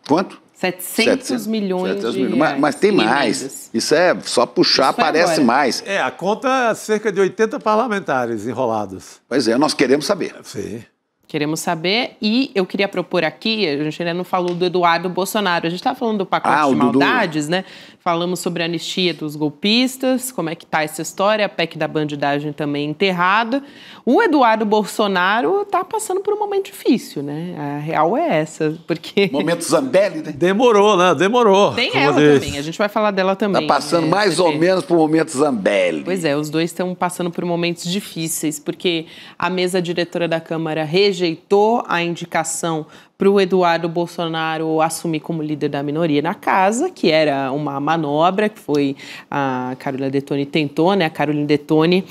Quanto? 700 milhões de reais. Mas tem mais. Emendas. Isso é só puxar, aparece agora. mais. A conta é cerca de 80 parlamentares enrolados. Pois é, nós queremos saber. Sim. Queremos saber, e eu queria propor aqui, a gente ainda não falou do Eduardo Bolsonaro, a gente estava falando do pacote de maldades, né? Falamos sobre a anistia dos golpistas, como é que tá essa história, a PEC da bandidagem também enterrada. O Eduardo Bolsonaro tá passando por um momento difícil, né? A real é essa, porque... Momento Zambelli, né? Demorou, né? Demorou. Tem ela também, a gente vai falar dela também. Tá passando mais ou menos por momento Zambelli. Pois é, os dois estão passando por momentos difíceis, porque a mesa diretora da Câmara rejeitou a indicação para o Eduardo Bolsonaro assumir como líder da minoria na casa, que era uma manobra que foi a Carolina Detoni tentou, né? A Caroline Detoni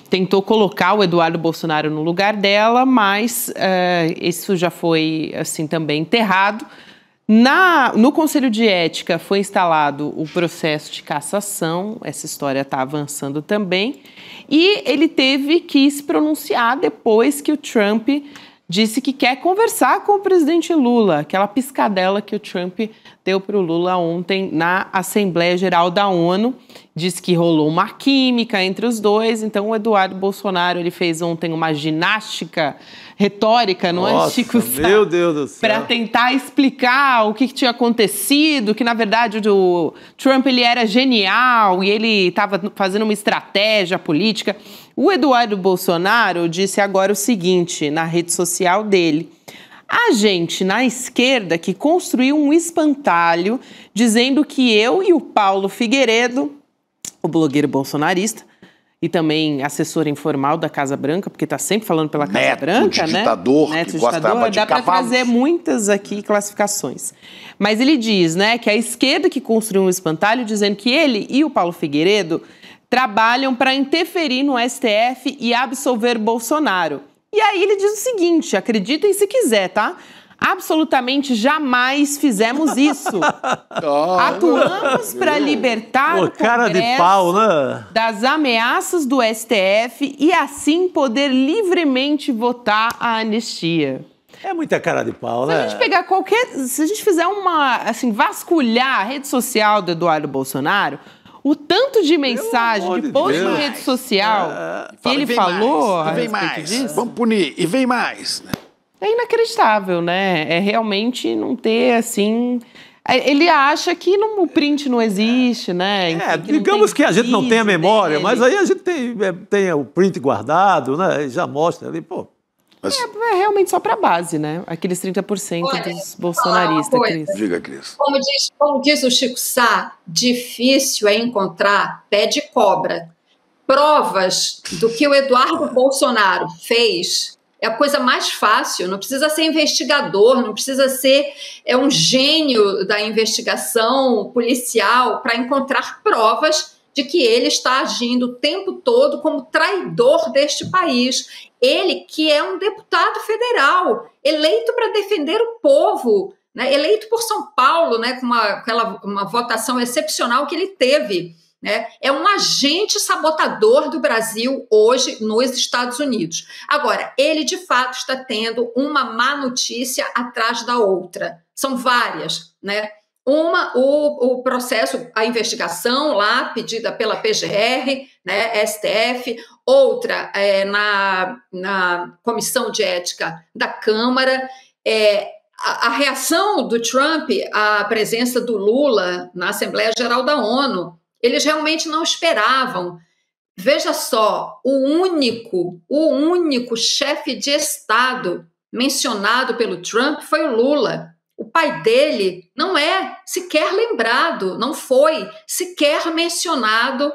tentou colocar o Eduardo Bolsonaro no lugar dela, mas isso já foi assim também enterrado. No Conselho de Ética foi instalado o processo de cassação, essa história está avançando também, e ele teve que se pronunciar depois que o Trump disse que quer conversar com o presidente Lula, aquela piscadela que o Trump deu para o Lula ontem na Assembleia Geral da ONU. Disse que rolou uma química entre os dois, então o Eduardo Bolsonaro ele fez ontem uma ginástica retórica, não é, Chico Sá? Meu Deus do céu. Para tentar explicar o que tinha acontecido, que na verdade o Trump ele era genial e ele estava fazendo uma estratégia política. O Eduardo Bolsonaro disse agora o seguinte na rede social dele: a gente na esquerda que construiu um espantalho dizendo que eu e o Paulo Figueiredo, o blogueiro bolsonarista, e também assessor informal da Casa Branca, porque está sempre falando pela Casa Branca, né? Neto ditador, dá para trazer muitas aqui classificações. Mas ele diz, né, que a esquerda que construiu um espantalho dizendo que ele e o Paulo Figueiredo trabalham para interferir no STF e absolver Bolsonaro. E aí ele diz o seguinte, acreditem se quiser, tá? Absolutamente jamais fizemos isso. Atuamos para libertar o cara de pau, né? Das ameaças do STF e assim poder livremente votar a anistia. É muita cara de pau, né? Se a gente pegar se a gente fizer vasculhar a rede social do Eduardo Bolsonaro, o tanto de mensagem, de post na rede social que ele falou a respeito disso... Vamos punir, e vem mais, né? É inacreditável, né? É realmente não ter, assim... Ele acha que o print não existe, né? Digamos que a gente não tem a memória, mas aí a gente tem o print guardado, né? E já mostra ali, pô. É realmente só para a base, né? Aqueles 30% dos bolsonaristas, Cris. Diga, Cris. Como diz o Chico Sá, difícil é encontrar pé de cobra. Provas do que o Eduardo Bolsonaro fez é a coisa mais fácil, não precisa ser investigador, não precisa ser um gênio da investigação policial para encontrar provas de que ele está agindo o tempo todo como traidor deste país. Ele que é um deputado federal, eleito para defender o povo, né? Eleito por São Paulo, né? Com uma votação excepcional que ele teve. Né? É um agente sabotador do Brasil hoje nos Estados Unidos. Agora, ele de fato está tendo uma má notícia atrás da outra. São várias, né? Uma, o processo, a investigação lá pedida pela PGR, né, STF, outra na Comissão de Ética da Câmara, a reação do Trump à presença do Lula na Assembleia Geral da ONU. Eles realmente não esperavam. Veja só, o único chefe de Estado mencionado pelo Trump foi o Lula. O pai dele não é sequer lembrado, não foi sequer mencionado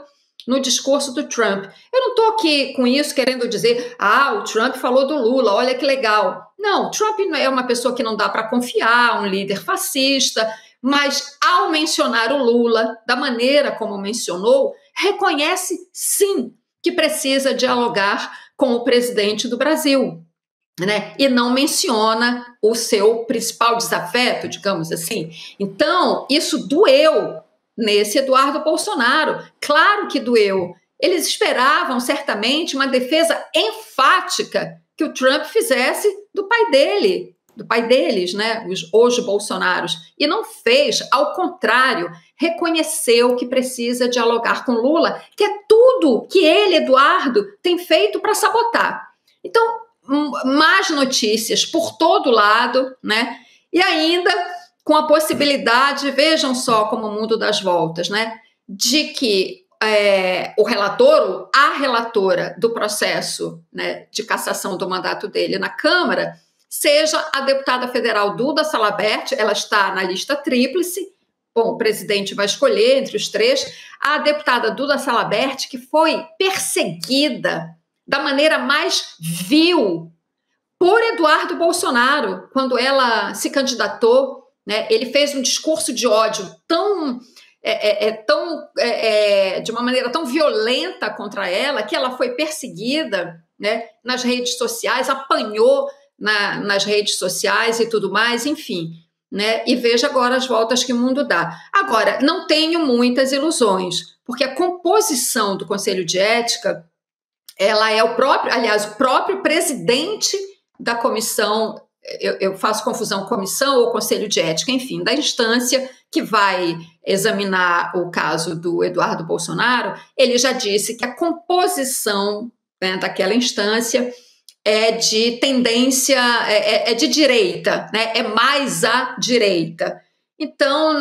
no discurso do Trump. Eu não estou aqui com isso querendo dizer, o Trump falou do Lula, olha que legal. Não, o Trump é uma pessoa que não dá para confiar, um líder fascista, mas ao mencionar o Lula, da maneira como mencionou, reconhece sim que precisa dialogar com o presidente do Brasil. né? E não menciona o seu principal desafeto, digamos assim. Então, isso doeu nesse Eduardo Bolsonaro. Claro que doeu. Eles esperavam, certamente, uma defesa enfática que o Trump fizesse do pai deles, né? Os Bolsonaros. E não fez, ao contrário, reconheceu que precisa dialogar com Lula, que é tudo que ele, Eduardo, tem feito para sabotar. Então, más notícias por todo lado, né? E ainda com a possibilidade, vejam só como o mundo das voltas, né? De que o relator, a relatora do processo, né, de cassação do mandato dele na Câmara, seja a deputada federal Duda Salabert. Ela está na lista tríplice. Bom, o presidente vai escolher entre os três. A deputada Duda Salabert, que foi perseguida da maneira mais vil por Eduardo Bolsonaro, quando ela se candidatou, né? Ele fez um discurso de ódio de uma maneira tão violenta contra ela, que ela foi perseguida, né, nas redes sociais, apanhou nas redes sociais e tudo mais, enfim, né? E veja agora as voltas que o mundo dá. Agora, não tenho muitas ilusões, porque a composição do Conselho de Ética, ela é o próprio presidente da comissão, eu faço confusão, comissão ou Conselho de Ética, enfim, da instância que vai examinar o caso do Eduardo Bolsonaro. Ele já disse que a composição, né, daquela instância é de tendência, é de direita, né, é mais à direita. Então,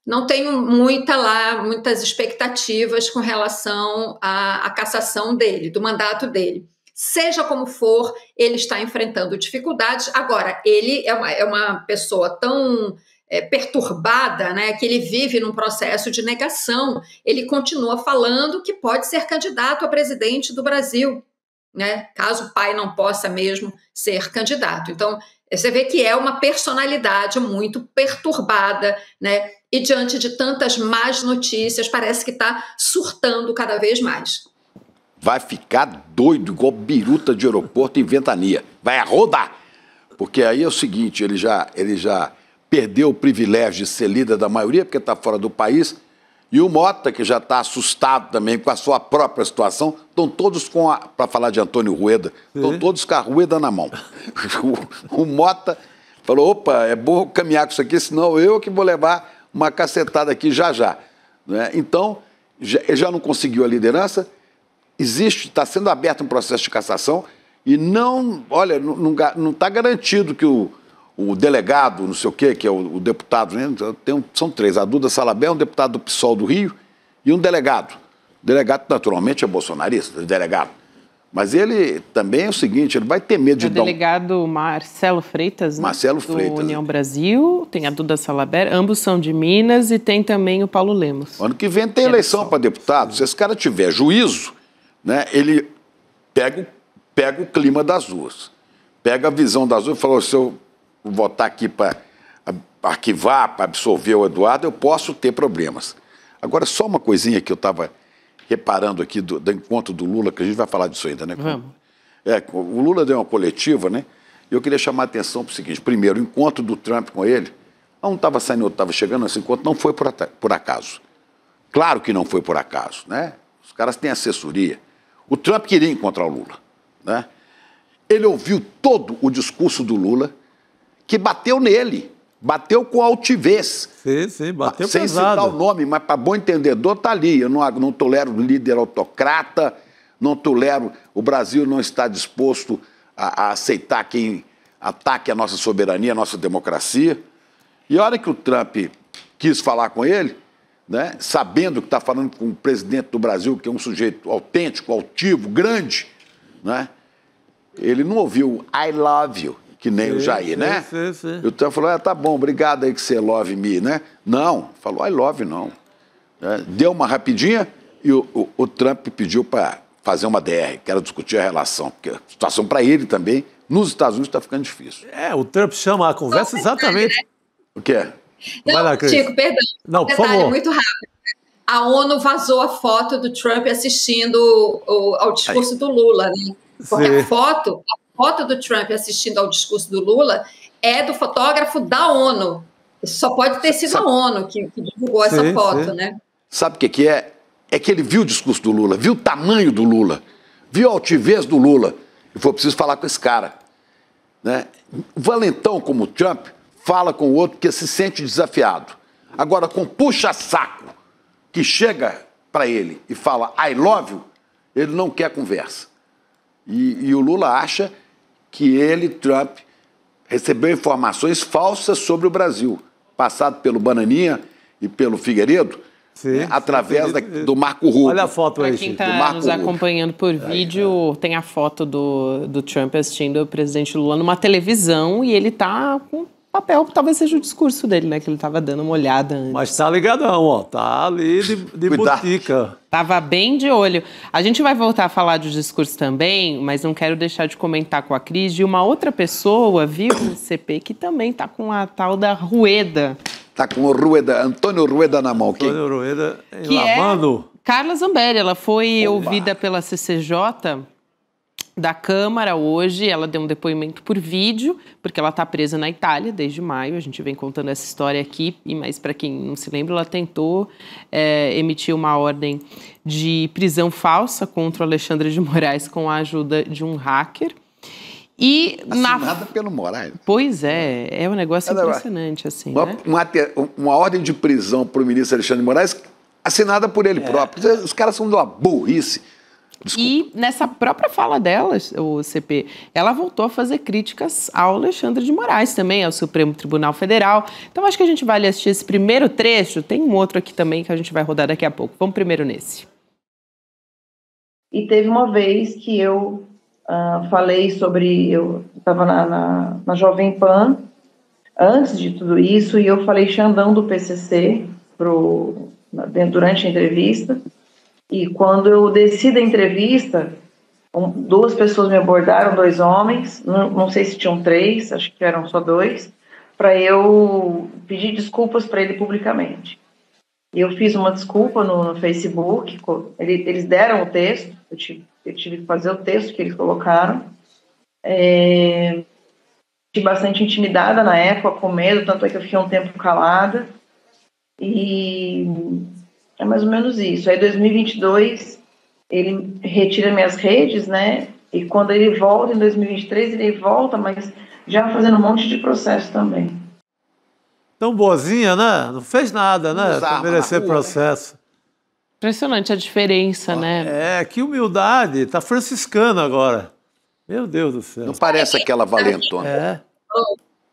não tenho muitas expectativas com relação à cassação dele, do mandato dele. Seja como for, ele está enfrentando dificuldades. Agora, ele é uma pessoa tão perturbada, né, que ele vive num processo de negação. Ele continua falando que pode ser candidato a presidente do Brasil, né, caso o pai não possa mesmo ser candidato. Então, você vê que é uma personalidade muito perturbada, né, e diante de tantas más notícias, parece que está surtando cada vez mais. Vai ficar doido, igual biruta de aeroporto em ventania. Vai rodar. Porque aí é o seguinte, ele já perdeu o privilégio de ser líder da maioria, porque está fora do país, e o Mota, que já está assustado também com a sua própria situação, estão todos para falar de Antônio Rueda, estão todos com a Rueda na mão. O Mota falou, opa, é bom caminhar com isso aqui, senão eu que vou levar uma cacetada aqui já. Né? Então, já não conseguiu a liderança. Está sendo aberto um processo de cassação e não está garantido que o delegado, não sei o quê, que é o deputado, né? São três, a Duda Salabert, um deputado do PSOL do Rio e um delegado. O delegado, naturalmente, é bolsonarista, delegado. Mas ele também é o seguinte, ele vai ter medo de dar o delegado Marcelo Freitas, né? Marcelo Freitas. Do União Brasil, tem a Duda Salabert, ambos são de Minas, e tem também o Paulo Lemos. Ano que vem tem eleição para deputado. Se esse cara tiver juízo, né, ele pega o clima das ruas, pega a visão das ruas e fala, se eu votar aqui para arquivar, para absolver o Eduardo, eu posso ter problemas. Agora, só uma coisinha que eu estava reparando aqui do encontro do Lula, que a gente vai falar disso ainda, né? Vamos. O Lula deu uma coletiva, né? E eu queria chamar a atenção para o seguinte, primeiro, o encontro do Trump com ele, um estava saindo, outro estava chegando, esse encontro não foi por acaso. Claro que não foi por acaso, né? Os caras têm assessoria. O Trump queria encontrar o Lula, né? Ele ouviu todo o discurso do Lula, que bateu nele, bateu com altivez. Sim, bateu sem pesado. Citar o nome, mas para bom entendedor está ali. Eu não tolero líder autocrata, não tolero, o Brasil não está disposto a aceitar quem ataque a nossa soberania, a nossa democracia. E a hora que o Trump quis falar com ele, né, sabendo que está falando com o presidente do Brasil, que é um sujeito autêntico, altivo, grande, né, ele não ouviu I love you, que nem o Jair, né? Sim. E o Trump falou, tá bom, obrigado aí que você love me, né? Não, falou I love não. Deu uma rapidinha e o Trump pediu para fazer uma DR, quero discutir a relação, porque a situação para ele também, nos Estados Unidos, está ficando difícil. O Trump chama a conversa exatamente... O quê? Não, lá, Chico, perdão. Não, por detalhe favor. muito rápido. A ONU vazou a foto do Trump assistindo ao discurso do Lula, né? Porque a foto foto do Trump assistindo ao discurso do Lula é do fotógrafo da ONU. Isso só pode ter sido a ONU que divulgou essa foto, né? Sabe o que é? É que ele viu o discurso do Lula, viu o tamanho do Lula, viu a altivez do Lula. E foi preciso falar com esse cara. Né? O valentão como o Trump fala com o outro porque se sente desafiado. Agora, com puxa-saco que chega para ele e fala I love you, ele não quer conversa. E o Lula acha que ele, Trump, recebeu informações falsas sobre o Brasil, passado pelo Bananinha e pelo Figueiredo, né, através do Marco Rubio. Olha a foto aí, Para quem está nos acompanhando por vídeo, tem a foto do Trump assistindo o presidente Lula numa televisão e ele está com papel, talvez seja o discurso dele, né, que ele estava dando uma olhada antes. Mas tá ligadão, ó, tá ali de botica. Tava bem de olho. A gente vai voltar a falar de discurso também, mas não quero deixar de comentar com a Cris de uma outra pessoa, viu, CP, que também tá com a tal da Rueda. Tá com o Rueda, Antônio Rueda na mão. Antônio Rueda que lavando. É Carla Zambelli, ela foi ouvida pela CCJ da Câmara hoje, ela deu um depoimento por vídeo, porque ela está presa na Itália desde maio, a gente vem contando essa história aqui, mas para quem não se lembra, ela tentou emitir uma ordem de prisão falsa contra o Alexandre de Moraes com a ajuda de um hacker. E assinada pelo Moraes. Pois é um negócio impressionante, assim, né? Uma ordem de prisão para o ministro Alexandre de Moraes assinada por ele próprio. Os caras são de uma burrice. Desculpa. E nessa própria fala dela, o CP, ela voltou a fazer críticas ao Alexandre de Moraes também, ao Supremo Tribunal Federal. Então acho que a gente vai assistir esse primeiro trecho, tem um outro aqui também que a gente vai rodar daqui a pouco. Vamos primeiro nesse. E teve uma vez que eu falei sobre, eu estava na Jovem Pan, antes de tudo isso, e eu falei Xandão do PCC durante a entrevista. E quando eu desci da entrevista, duas pessoas me abordaram, 2 homens, não sei se tinham 3, acho que eram só 2, para eu pedir desculpas para ele publicamente. E eu fiz uma desculpa no Facebook, eles deram o texto, eu tive que fazer o texto que eles colocaram. Fiquei bastante intimidada na época, com medo, tanto é que eu fiquei um tempo calada. E é mais ou menos isso. Aí, em 2022, ele retira minhas redes, né? E quando ele volta, em 2023, ele volta, mas já fazendo um monte de processo também. Tão boazinha, né? Não fez nada, né? Pra merecer processo. Impressionante a diferença, né? Que humildade. Tá franciscana agora. Meu Deus do céu. Não parece aquela valentona.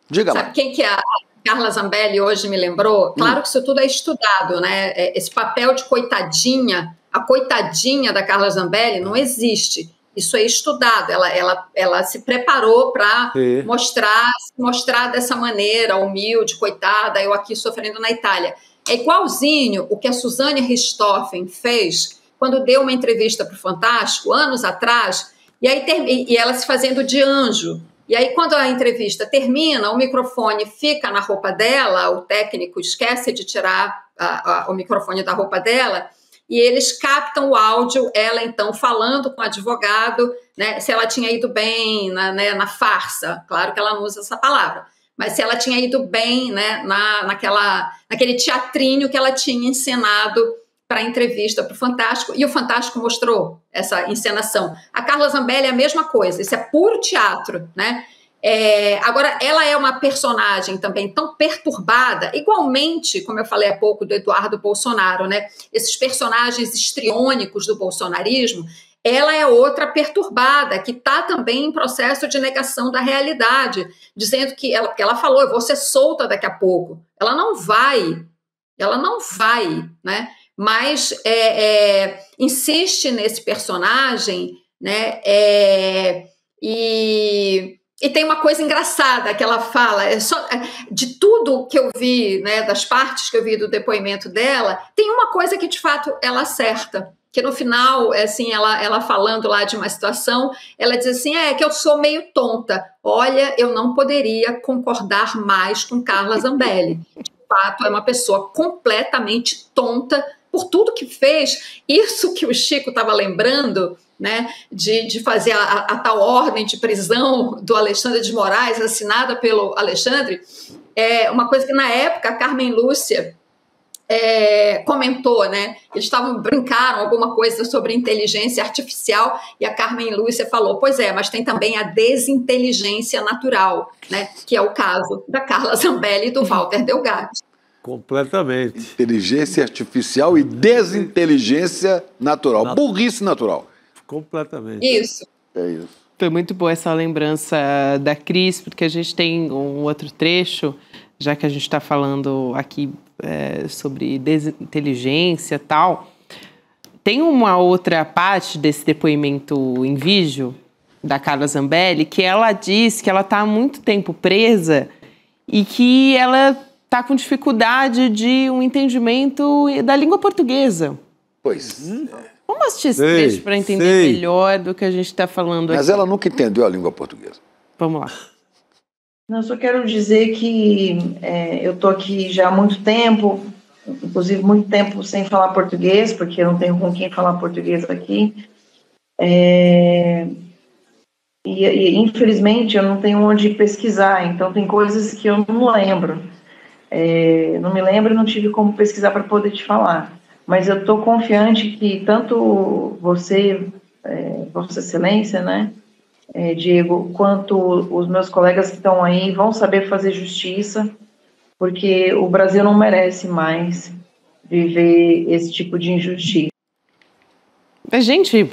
Diga lá. Sabe quem que é a Carla Zambelli hoje me lembrou? Claro que isso tudo é estudado, né? Esse papel de coitadinha, a coitadinha da Carla Zambelli não existe. Isso é estudado. Ela se preparou para se mostrar dessa maneira, humilde, coitada, eu aqui sofrendo na Itália. É igualzinho o que a Suzane Richthofen fez quando deu uma entrevista para o Fantástico, anos atrás, e ela se fazendo de anjo. E aí, quando a entrevista termina, o microfone fica na roupa dela, o técnico esquece de tirar o microfone da roupa dela, e eles captam o áudio, ela então falando com o advogado, né, se ela tinha ido bem na farsa. Claro que ela não usa essa palavra, mas se ela tinha ido bem, né, naquele teatrinho que ela tinha encenado para a entrevista para o Fantástico, e o Fantástico mostrou essa encenação. A Carla Zambelli é a mesma coisa, isso é puro teatro, né? Agora, ela é uma personagem também tão perturbada, igualmente, como eu falei há pouco do Eduardo Bolsonaro, né? Esses personagens histriônicos do bolsonarismo, ela é outra perturbada, que está também em processo de negação da realidade, dizendo que ela falou, eu vou ser solta daqui a pouco. Ela não vai, né? Mas insiste nesse personagem, né? E tem uma coisa engraçada que ela fala, de tudo que eu vi, né, das partes que eu vi do depoimento dela, tem uma coisa que de fato ela acerta, que no final, assim, ela falando lá de uma situação, ela diz assim, que eu sou meio tonta, olha, eu não poderia concordar mais com Carla Zambelli, de fato é uma pessoa completamente tonta, por tudo que fez. Isso que o Chico estava lembrando, né, de fazer a tal ordem de prisão do Alexandre de Moraes, assinada pelo Alexandre, uma coisa que na época a Carmen Lúcia comentou, né? Eles brincaram alguma coisa sobre inteligência artificial e a Carmen Lúcia falou, pois é, mas tem também a desinteligência natural, né? Que é o caso da Carla Zambelli e do Walter Delgatti. Completamente. Inteligência artificial e desinteligência natural. Burrice natural. Completamente. Isso. É isso. Foi muito boa essa lembrança da Cris, porque a gente tem um outro trecho, já que a gente está falando aqui sobre desinteligência e tal. Tem uma outra parte desse depoimento em vídeo da Carla Zambelli, que ela diz que ela está há muito tempo presa e que ela está com dificuldade de um entendimento da língua portuguesa. Pois Vamos assistir esse trecho para entender melhor do que a gente está falando aqui. Mas ela nunca entendeu a língua portuguesa. Vamos lá. Eu só quero dizer que eu estou aqui já há muito tempo, inclusive muito tempo sem falar português, porque eu não tenho com quem falar português aqui. E infelizmente eu não tenho onde pesquisar, então tem coisas que eu não lembro. Não me lembro e não tive como pesquisar para poder te falar. Mas eu estou confiante que tanto você, Vossa Excelência, né, Diego, quanto os meus colegas que estão aí vão saber fazer justiça, porque o Brasil não merece mais viver esse tipo de injustiça. Gente,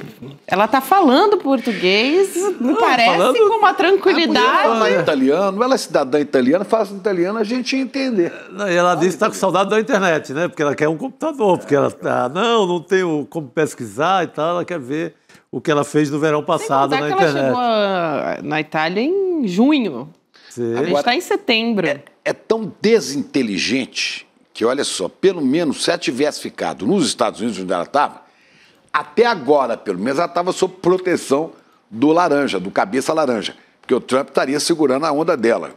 ela tá falando português, me parece com uma tranquilidade. Ela é italiano, ela é cidadã italiana, fala italiano, a gente ia entender. E ela disse que está com saudade da internet, né? Porque ela quer um computador, porque ela não tenho como pesquisar e tal, ela quer ver o que ela fez no verão passado na internet. Ela chegou na Itália em junho. Sim. A gente está em setembro. É tão desinteligente que, olha só, pelo menos se ela tivesse ficado nos Estados Unidos, onde ela estava, até agora, pelo menos, ela estava sob proteção do laranja, do cabeça laranja. Porque o Trump estaria segurando a onda dela.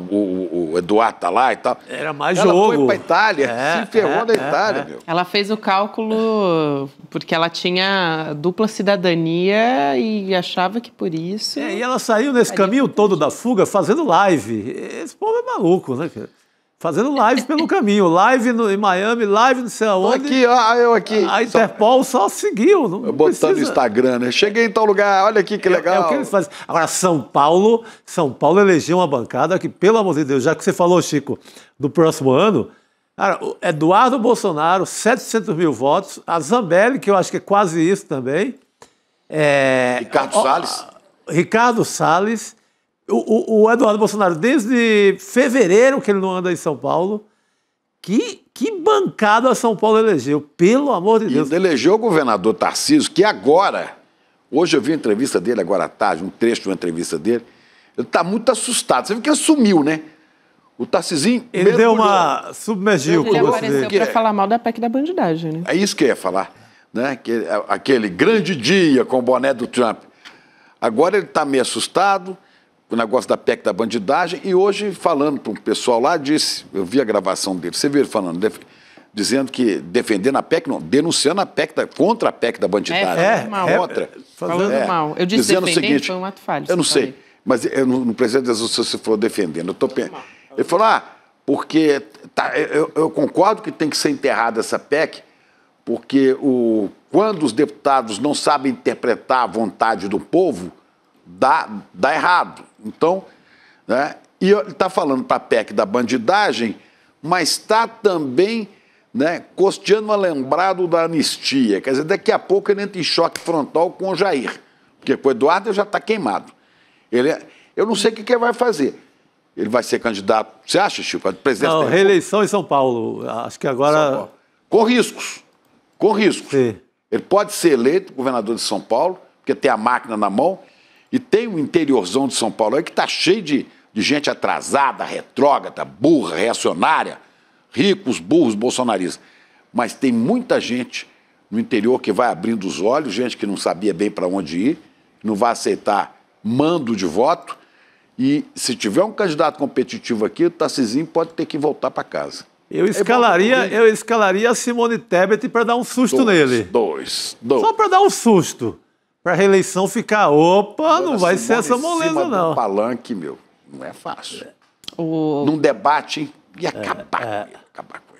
O Eduardo está lá e tal. Era mais ela jogo. Ela foi para a Itália, se ferrou da Itália, meu. Ela fez o cálculo porque ela tinha dupla cidadania e achava que por isso... E ela saiu nesse caminho todo da fuga fazendo live. Esse povo é maluco, né, cara? Fazendo live pelo caminho. Live em Miami, live não sei aonde. Aqui, ó, eu aqui. A Interpol só seguiu. Não botando no Instagram, né? Cheguei em tal lugar, olha aqui que legal. É o que eles fazem. Agora, São Paulo elegeu uma bancada que, pelo amor de Deus, já que você falou, Chico, do próximo ano, cara, o Eduardo Bolsonaro, 700 mil votos, a Zambelli, que eu acho que é quase isso também. Ricardo Salles. O Eduardo Bolsonaro, desde fevereiro que ele não anda em São Paulo, que bancada a São Paulo elegeu, pelo amor de Deus. E elegeu o governador Tarcísio, que agora, hoje eu vi a entrevista dele, agora à tarde, um trecho de uma entrevista dele, ele está muito assustado. Você viu que ele sumiu, né? O Tarcisinho... Ele deu uma... submergiu. Ele apareceu para falar mal da PEC da bandidagem, né? É isso que eu ia falar, né? Aquele grande dia com o boné do Trump. Agora ele está meio assustado, o negócio da PEC da bandidagem, e hoje, falando para um pessoal lá, disse, eu vi a gravação dele, você viu ele falando, dizendo que defendendo a PEC, não, denunciando a PEC, contra a PEC da bandidagem. Contra. Falando mal. Eu disse defendendo, o seguinte, foi um ato falho. Eu não sei, mas eu não preciso dizer se você for defendendo. Ele falou, porque eu concordo que tem que ser enterrada essa PEC, porque quando os deputados não sabem interpretar a vontade do povo, dá errado. Então, né, e ele está falando para a PEC da bandidagem, mas está também, né, costeando uma lembrado da anistia. Quer dizer, daqui a pouco ele entra em choque frontal com o Jair, porque com o Eduardo já está queimado. Eu não sei o que ele vai fazer. Ele vai ser candidato, você acha, Chico? Não, reeleição em São Paulo. Acho que agora... Com riscos. Com riscos. Sim. Ele pode ser eleito governador de São Paulo, porque tem a máquina na mão, e tem o interiorzão de São Paulo aí que está cheio de gente atrasada, retrógrada, burra, reacionária, ricos, burros, bolsonaristas. Mas tem muita gente no interior que vai abrindo os olhos, gente que não sabia bem para onde ir, não vai aceitar mando de voto, e se tiver um candidato competitivo aqui, o Tarcisinho pode ter que voltar para casa. Eu escalaria a Simone Tebet para dar um susto nele. Dois. Só para dar um susto. para a reeleição ficar, opa, não vai ser essa moleza, cima não. do palanque, meu, não é fácil. Num debate, ia acabar com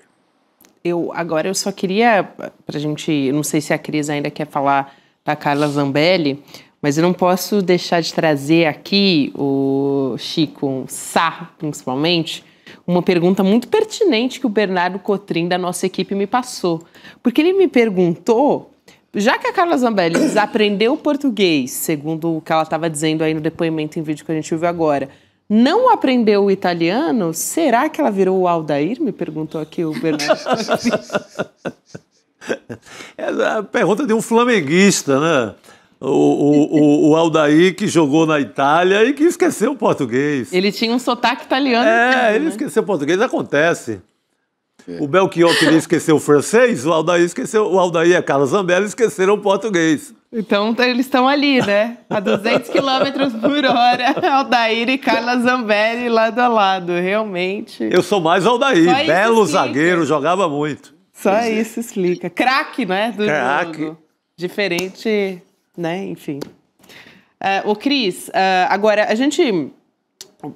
ele. Agora eu só queria, pra gente, não sei se a Cris ainda quer falar da Carla Zambelli, mas eu não posso deixar de trazer aqui, o Chico Sá, principalmente, uma pergunta muito pertinente que o Bernardo Cotrim, da nossa equipe, me passou. Porque ele me perguntou, já que a Carla Zambelli desaprendeu português, segundo o que ela estava dizendo aí no depoimento em vídeo que a gente viu agora, não aprendeu o italiano, será que ela virou o Aldair? Me perguntou aqui o Bernardo Cotrim. É a pergunta de um flamenguista, né? O Aldair, que jogou na Itália e que esqueceu o português. Ele tinha um sotaque italiano. Ele esqueceu o português, acontece. O Belchior queria esquecer o francês, o Aldair e a Carla Zambelli esqueceram o português. Então eles estão ali, né? A 200 km por hora, Aldair e Carla Zambelli lado a lado, realmente. Eu sou mais Aldair, belo zagueiro, jogava muito. Só isso explica. Craque, né? Craque. Diferente, né? Enfim. Ô, Cris, agora a gente...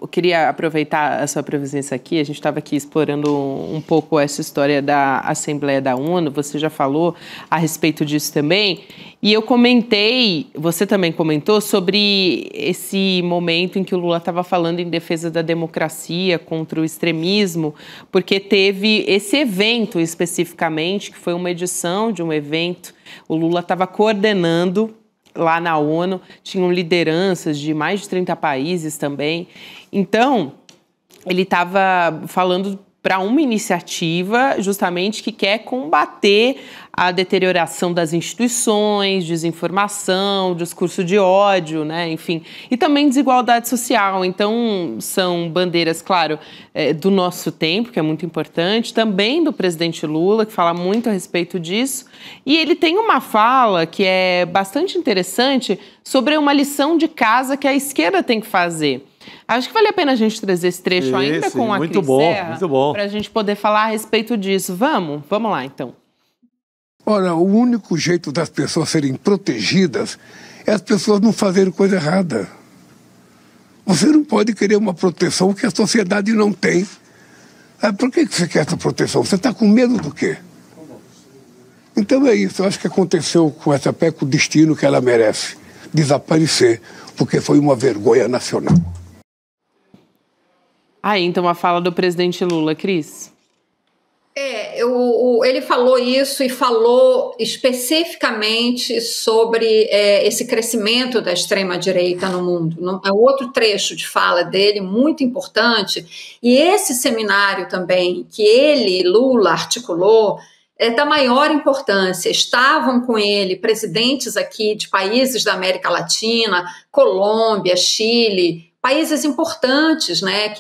Eu queria aproveitar a sua presença aqui, a gente estava aqui explorando um pouco essa história da Assembleia da ONU, você já falou a respeito disso também, e eu comentei, você também comentou, sobre esse momento em que o Lula estava falando em defesa da democracia contra o extremismo, porque teve esse evento especificamente, que foi uma edição de um evento, o Lula estava coordenando lá na ONU, tinham lideranças de mais de 30 países também. Então, ele estava falando para uma iniciativa justamente que quer combater a deterioração das instituições, desinformação, discurso de ódio, né? Enfim, e também desigualdade social. Então, são bandeiras, claro, do nosso tempo, que é muito importante, também do presidente Lula, que fala muito a respeito disso. E ele tem uma fala que é bastante interessante sobre uma lição de casa que a esquerda tem que fazer. Acho que vale a pena a gente trazer esse trecho ainda com a Cris Serra, para a gente poder falar a respeito disso. Vamos lá, então. Ora, o único jeito das pessoas serem protegidas é as pessoas não fazerem coisa errada. Você não pode querer uma proteção que a sociedade não tem. Por que você quer essa proteção? Você está com medo do quê? Então é isso. Eu acho que aconteceu com essa PEC o destino que ela merece. Desaparecer, porque foi uma vergonha nacional. Então a fala do presidente Lula, Cris. Ele falou isso e falou especificamente sobre esse crescimento da extrema-direita no mundo. É outro trecho de fala dele muito importante. E esse seminário também, que ele, Lula, articulou, é da maior importância. Estavam com ele presidentes aqui de países da América Latina, Colômbia, Chile, países importantes, né,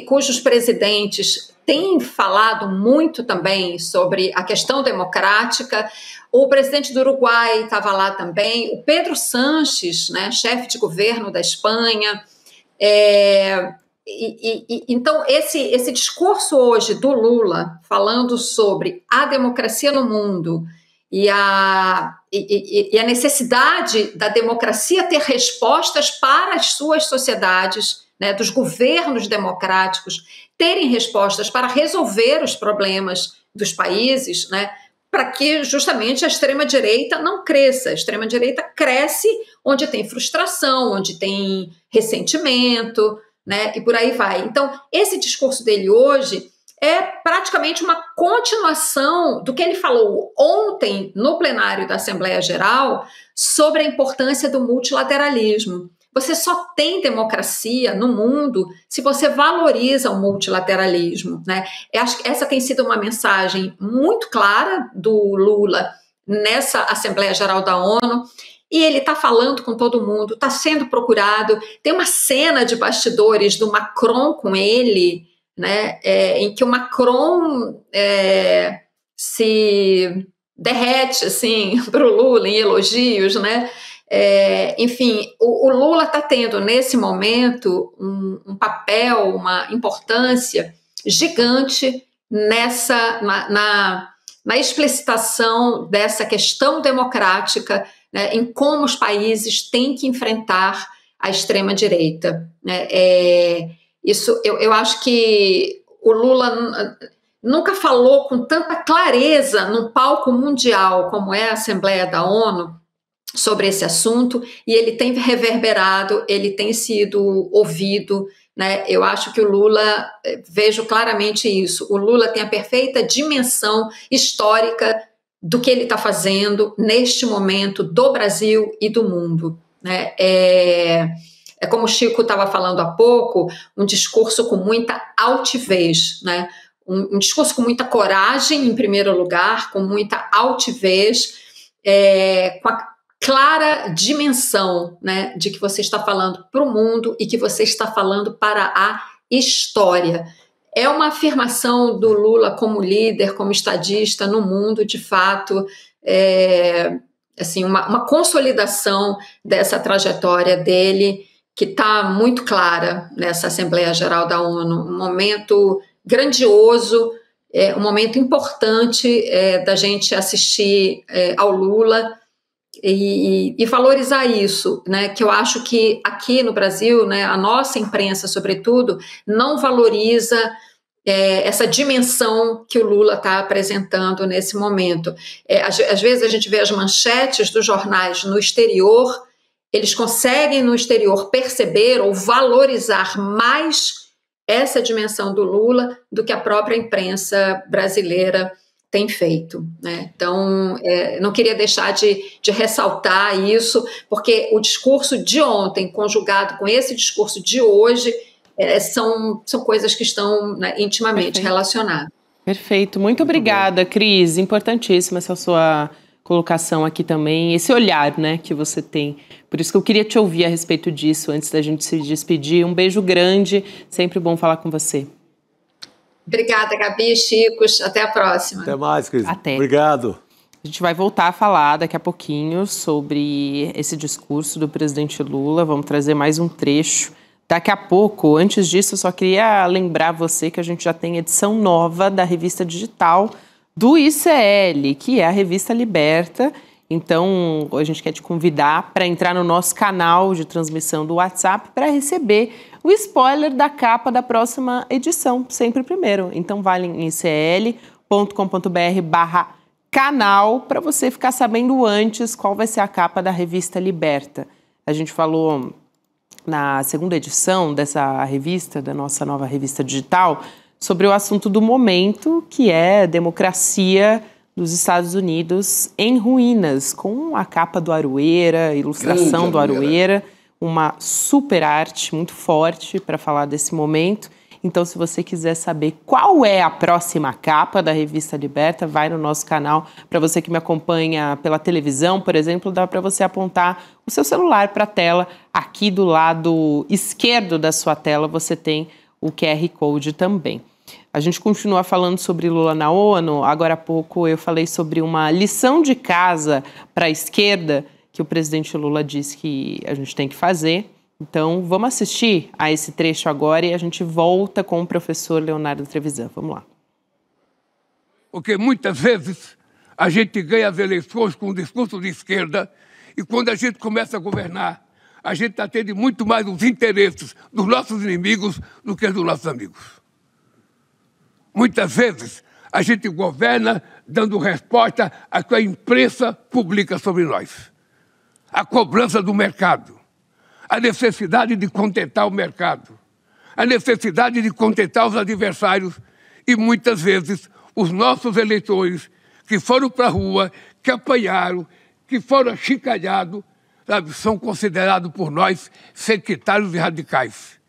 cujos presidentes têm falado muito também sobre a questão democrática. O presidente do Uruguai estava lá também, o Pedro Sánchez, né, chefe de governo da Espanha. Então, esse discurso hoje do Lula, falando sobre a democracia no mundo e a necessidade da democracia ter respostas para as suas sociedades, né, dos governos democráticos terem respostas para resolver os problemas dos países, né, para que justamente a extrema-direita não cresça. A extrema-direita cresce onde tem frustração, onde tem ressentimento, né, e por aí vai. Então, esse discurso dele hoje é praticamente uma continuação do que ele falou ontem no plenário da Assembleia Geral sobre a importância do multilateralismo. Você só tem democracia no mundo se você valoriza o multilateralismo, né? Eu acho que essa tem sido uma mensagem muito clara do Lula nessa Assembleia Geral da ONU. E ele está falando com todo mundo, está sendo procurado. Tem uma cena de bastidores do Macron com ele, né, em que o Macron se derrete assim, para o Lula em elogios, né? Enfim, o Lula está tendo nesse momento um papel, uma importância gigante na explicitação dessa questão democrática né, em como os países têm que enfrentar a extrema-direita. Né? Eu acho que o Lula nunca falou com tanta clareza num palco mundial como é a Assembleia da ONU sobre esse assunto, e ele tem reverberado, ele tem sido ouvido, né? Eu acho que o Lula, vejo claramente isso, o Lula tem a perfeita dimensão histórica do que ele está fazendo neste momento do Brasil e do mundo. Né? É como o Chico estava falando há pouco, um discurso com muita altivez, né? Um discurso com muita coragem, em primeiro lugar, com muita altivez, com a clara dimensão, né, de que você está falando para o mundo e que você está falando para a história. É uma afirmação do Lula como líder, como estadista no mundo, de fato, assim, uma consolidação dessa trajetória dele, que está muito clara nessa Assembleia Geral da ONU, um momento grandioso, um momento importante da gente assistir ao Lula e valorizar isso, né, que eu acho que aqui no Brasil, né, a nossa imprensa, sobretudo, não valoriza essa dimensão que o Lula está apresentando nesse momento. Às vezes a gente vê as manchetes dos jornais no exterior, eles conseguem no exterior perceber ou valorizar mais essa dimensão do Lula do que a própria imprensa brasileira tem feito. Né? Então, não queria deixar de ressaltar isso, porque o discurso de ontem, conjugado com esse discurso de hoje, são coisas que estão, né, intimamente relacionadas. Perfeito. Muito obrigada, Cris. Importantíssima essa sua colocação aqui também, esse olhar, né, que você tem. Por isso que eu queria te ouvir a respeito disso antes da gente se despedir. Um beijo grande, sempre bom falar com você. Obrigada, Gabi, Chicos. Até a próxima. Até mais, Cris. Até. Obrigado. A gente vai voltar a falar daqui a pouquinho sobre esse discurso do presidente Lula. Vamos trazer mais um trecho daqui a pouco. Antes disso, eu só queria lembrar você que a gente já tem edição nova da revista digital do ICL, que é a revista Liberta. Então, a gente quer te convidar para entrar no nosso canal de transmissão do WhatsApp para receber o spoiler da capa da próxima edição, sempre primeiro. Então, vale em icl.com.br/canal para você ficar sabendo antes qual vai ser a capa da revista Liberta. A gente falou na segunda edição dessa revista, da nossa nova revista digital, sobre o assunto do momento, que é democracia dos Estados Unidos em ruínas, com a capa do Aroeira, ilustração do Aroeira, uma super arte muito forte para falar desse momento. Então, se você quiser saber qual é a próxima capa da revista Liberta, vai no nosso canal. Para você que me acompanha pela televisão, por exemplo, dá para você apontar o seu celular para a tela. Aqui do lado esquerdo da sua tela você tem o QR Code também. A gente continua falando sobre Lula na ONU. Agora há pouco eu falei sobre uma lição de casa para a esquerda que o presidente Lula disse que a gente tem que fazer. Então, vamos assistir a esse trecho agora e a gente volta com o professor Leonardo Trevisan. Vamos lá. Porque muitas vezes a gente ganha as eleições com um discurso de esquerda e quando a gente começa a governar, a gente atende muito mais os interesses dos nossos inimigos do que dos nossos amigos. Muitas vezes a gente governa dando resposta a que a imprensa publica sobre nós. A cobrança do mercado, a necessidade de contentar o mercado, a necessidade de contentar os adversários e muitas vezes os nossos eleitores que foram para a rua, que apanharam, que foram achincalhados, sabe, são considerados por nós sectários e radicais.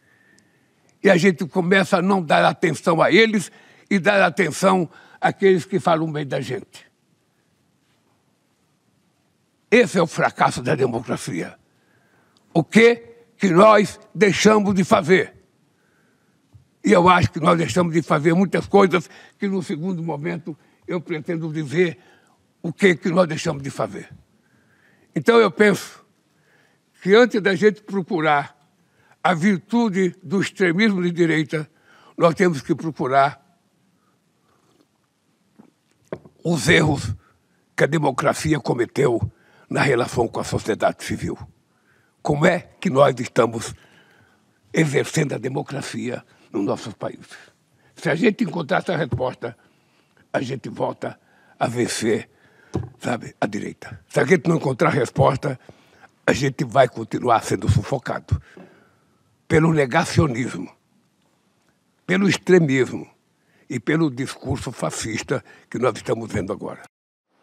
E a gente começa a não dar atenção a eles e dar atenção àqueles que falam bem da gente. Esse é o fracasso da democracia. O que nós deixamos de fazer? E eu acho que nós deixamos de fazer muitas coisas que, no segundo momento, eu pretendo dizer o que nós deixamos de fazer. Então, eu penso que antes da gente procurar a virtude do extremismo de direita, nós temos que procurar os erros que a democracia cometeu na relação com a sociedade civil. Como é que nós estamos exercendo a democracia nos nossos países? Se a gente encontrar essa resposta, a gente volta a vencer, sabe, a direita. Se a gente não encontrar resposta, a gente vai continuar sendo sufocado pelo negacionismo, pelo extremismo e pelo discurso fascista que nós estamos vendo agora.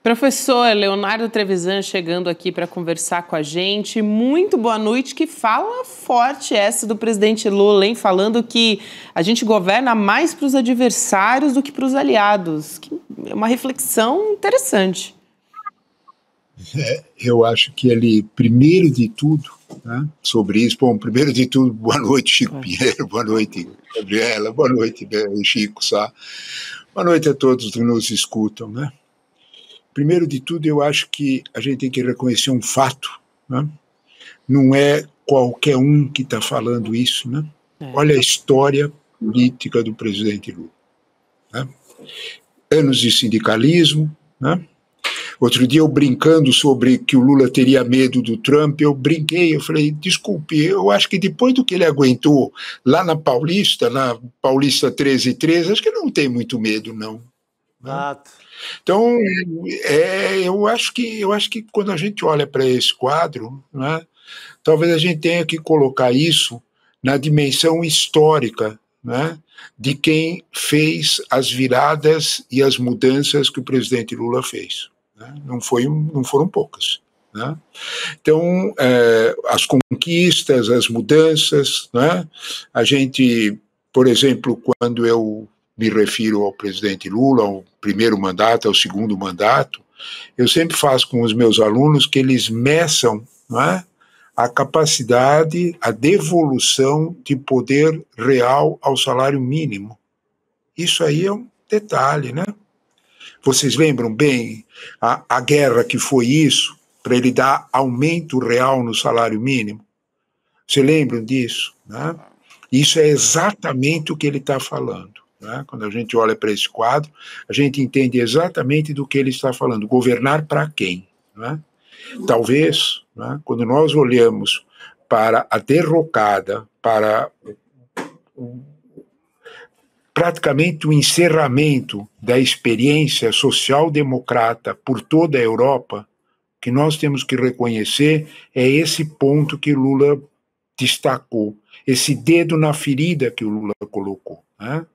Professor Leonardo Trevisan chegando aqui para conversar com a gente. Muito boa noite. Que fala forte essa do presidente Lula, hein? Falando que a gente governa mais para os adversários do que para os aliados. É uma reflexão interessante. Eu acho que ele, primeiro de tudo, né, sobre isso, bom, primeiro de tudo, boa noite, Chico Pinheiro, boa noite, Gabriela, boa noite, Chico Sá, boa noite a todos que nos escutam, né? Primeiro de tudo, eu acho que a gente tem que reconhecer um fato, né? Não é qualquer um que está falando isso, né? Olha a história política do presidente Lula, né? Anos de sindicalismo, né? Outro dia, eu brincando sobre que o Lula teria medo do Trump, eu falei, desculpe, eu acho que depois do que ele aguentou lá na Paulista 1313, acho que ele não tem muito medo, não. Exato. Então, eu acho que quando a gente olha para esse quadro, né, talvez a gente tenha que colocar isso na dimensão histórica, né, de quem fez as viradas e as mudanças que o presidente Lula fez. Né? Não foram poucas. Né? Então, as conquistas, as mudanças, né? A gente, por exemplo, quando eu me refiro ao presidente Lula, ao primeiro mandato, ao segundo mandato, eu sempre faço com os meus alunos que eles meçam, não é, a capacidade, a devolução de poder real ao salário mínimo. Isso aí é um detalhe, né? Vocês lembram bem a guerra que foi isso, para ele dar aumento real no salário mínimo? Vocês lembram disso? Né? Isso é exatamente o que ele está falando. Né? Quando a gente olha para esse quadro, a gente entende exatamente do que ele está falando. Governar para quem? Né? Talvez, né, quando nós olhamos para a derrocada, para praticamente o encerramento da experiência social-democrata por toda a Europa, que nós temos que reconhecer é esse ponto que Lula destacou, esse dedo na ferida que o Lula colocou. Né?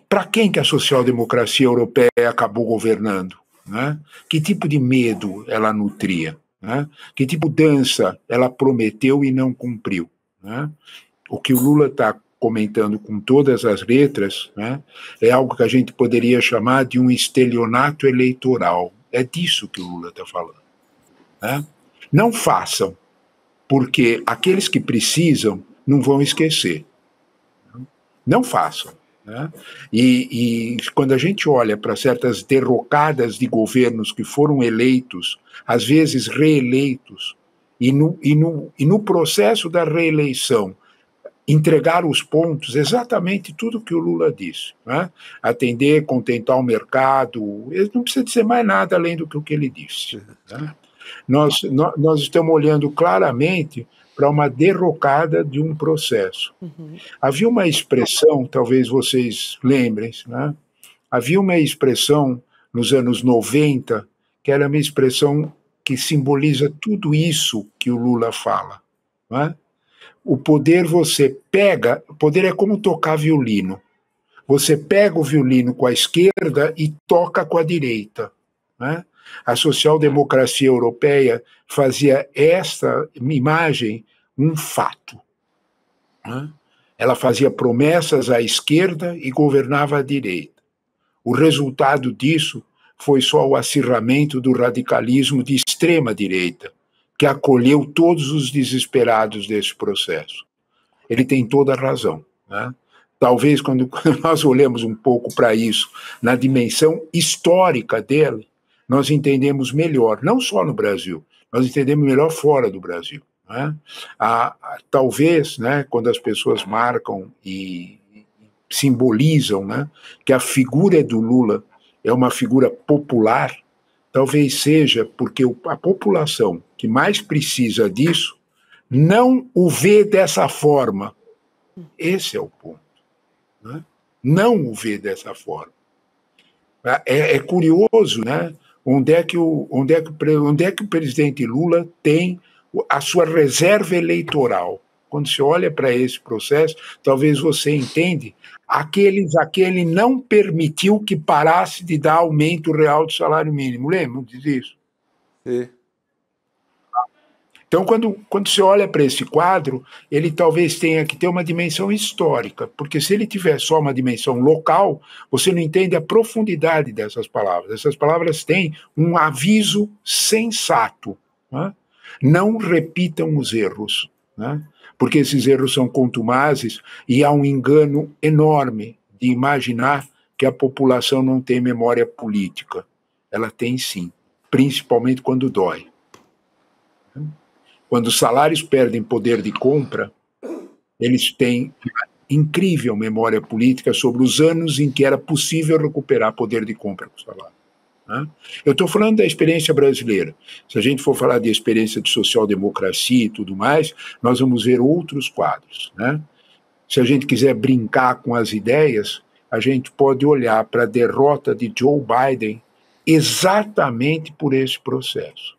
Para quem que a social-democracia europeia acabou governando? Né? Que tipo de medo ela nutria? Né? Que tipo de mudança ela prometeu e não cumpriu? Né? O que o Lula está comentando com todas as letras, né, é algo que a gente poderia chamar de um estelionato eleitoral. É disso que o Lula está falando. Né? Não façam, porque aqueles que precisam não vão esquecer. Não façam. Né? E quando a gente olha para certas derrocadas de governos que foram eleitos, às vezes reeleitos, e no processo da reeleição, entregar os pontos, exatamente tudo que o Lula disse. Né? Atender, contentar o mercado, ele não precisa dizer mais nada além do que o que ele disse. Né? Nós estamos olhando claramente para uma derrocada de um processo. Havia uma expressão, talvez vocês lembrem, né? Havia uma expressão nos anos 90, que era uma expressão que simboliza tudo isso que o Lula fala. Né? O poder você pega, o poder é como tocar violino. Você pega o violino com a esquerda e toca com a direita. Né? A social-democracia europeia fazia esta imagem um fato. Né? Ela fazia promessas à esquerda e governava à direita. O resultado disso foi só o acirramento do radicalismo de extrema direita, que acolheu todos os desesperados desse processo. Ele tem toda a razão. Né? Talvez quando nós olhamos um pouco para isso, na dimensão histórica dele, nós entendemos melhor, não só no Brasil, nós entendemos melhor fora do Brasil. Né? Talvez, né, quando as pessoas marcam e simbolizam, né, que a figura do Lula é uma figura popular, talvez seja porque a população que mais precisa disso não o vê dessa forma. Esse é o ponto. Né? Não o vê dessa forma. É curioso, né? Onde é que o presidente Lula tem a sua reserva eleitoral? Quando você olha para esse processo, talvez você entenda aquele não permitiu que parasse de dar aumento real do salário mínimo. Lembra disso? Sim. Então, quando você olha para esse quadro, ele talvez tenha que ter uma dimensão histórica, porque se ele tiver só uma dimensão local, você não entende a profundidade dessas palavras. Essas palavras têm um aviso sensato. Né? Não repitam os erros, né? Porque esses erros são contumazes e há um engano enorme de imaginar que a população não tem memória política. Ela tem sim, principalmente quando dói. Quando os salários perdem poder de compra, eles têm incrível memória política sobre os anos em que era possível recuperar poder de compra com o salário. Né? Eu estou falando da experiência brasileira. Se a gente for falar de experiência de social-democracia e tudo mais, nós vamos ver outros quadros. Né? Se a gente quiser brincar com as ideias, a gente pode olhar para a derrota de Joe Biden exatamente por esse processo.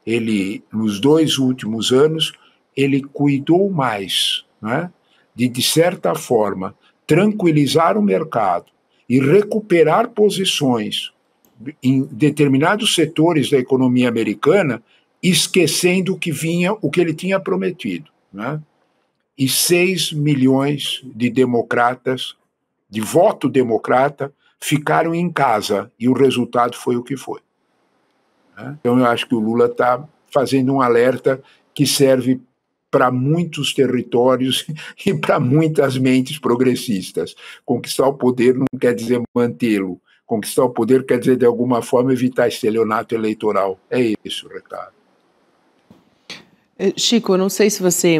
Ele, nos 2 últimos anos, ele cuidou mais, né, de certa forma, tranquilizar o mercado e recuperar posições em determinados setores da economia americana, esquecendo o que ele tinha prometido. Né? E 6 milhões de democratas, de voto democrata, ficaram em casa, e o resultado foi o que foi. Então, eu acho que o Lula está fazendo um alerta que serve para muitos territórios e para muitas mentes progressistas. Conquistar o poder não quer dizer mantê-lo. Conquistar o poder quer dizer, de alguma forma, evitar estelionato eleitoral. É esse o recado. Chico, eu não sei se você,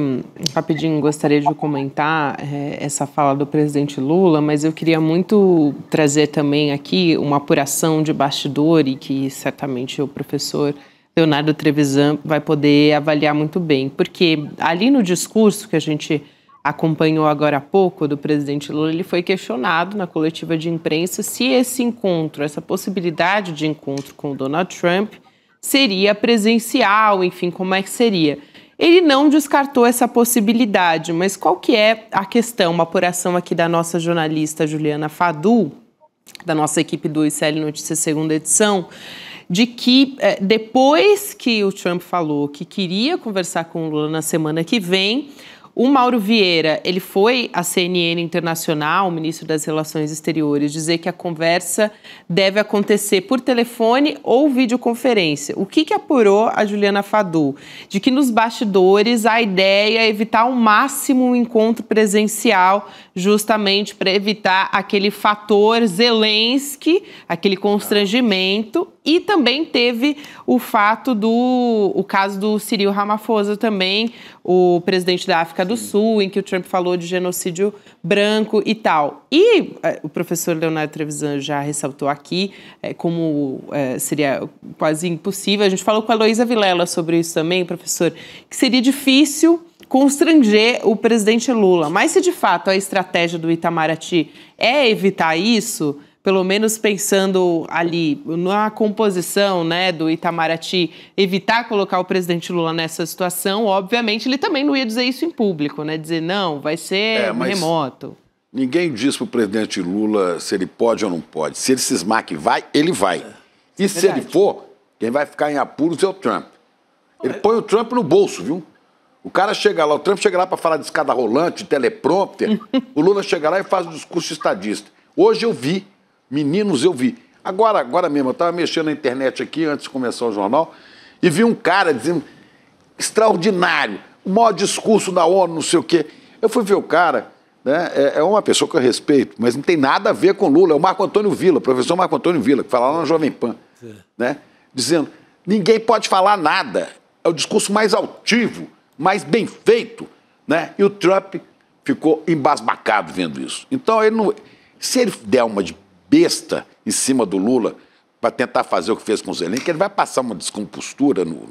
rapidinho, gostaria de comentar essa fala do presidente Lula, mas eu queria muito trazer também aqui uma apuração de bastidor e que certamente o professor Leonardo Trevisan vai poder avaliar muito bem, porque ali no discurso que a gente acompanhou agora há pouco do presidente Lula, ele foi questionado na coletiva de imprensa se esse encontro, essa possibilidade de encontro com o Donald Trump seria presencial, enfim, como é que seria? Ele não descartou essa possibilidade, mas qual que é a questão? Uma apuração aqui da nossa jornalista Juliana Fadul, da nossa equipe do ICL Notícias segunda edição, de que depois que o Trump falou que queria conversar com o Lula na semana que vem, o Mauro Vieira, ele foi à CNN Internacional, o ministro das Relações Exteriores, dizer que a conversa deve acontecer por telefone ou videoconferência. O que apurou a Juliana Fadul? De que nos bastidores a ideia é evitar ao máximo um encontro presencial, justamente para evitar aquele fator Zelensky, aquele constrangimento. E também teve o caso do Cyril Ramaphosa também, o presidente da África do Sul, em que o Trump falou de genocídio branco e tal. E o professor Leonardo Trevisan já ressaltou aqui como seria quase impossível. A gente falou com a Heloísa Vilela sobre isso também, professor, que seria difícil constranger o presidente Lula. Mas se de fato a estratégia do Itamaraty é evitar isso, pelo menos pensando ali na composição, né, do Itamaraty, evitar colocar o presidente Lula nessa situação, obviamente ele também não ia dizer isso em público, né, dizer não, vai ser remoto. Ninguém diz para o presidente Lula se ele pode ou não pode. Se ele cismar que vai, ele vai. E se ele for, quem vai ficar em apuros é o Trump. Ele põe o Trump no bolso, viu? O cara chega lá, o Trump chega lá para falar de escada rolante, de teleprompter, o Lula chega lá e faz o discurso estadista. Hoje eu vi. Meninos, eu vi. Agora mesmo, eu estava mexendo na internet aqui, antes de começar o jornal, e vi um cara dizendo, extraordinário, o maior discurso da ONU, não sei o quê. Eu fui ver o cara, né, é uma pessoa que eu respeito, mas não tem nada a ver com Lula, é o Marco Antônio Villa, o professor Marco Antônio Villa, que fala lá na Jovem Pan, né, dizendo, ninguém pode falar nada, é o discurso mais altivo, mais bem feito, né, e o Trump ficou embasbacado vendo isso. Então, ele não, se ele der uma de besta em cima do Lula, para tentar fazer o que fez com o Zelensky, ele vai passar uma descompostura no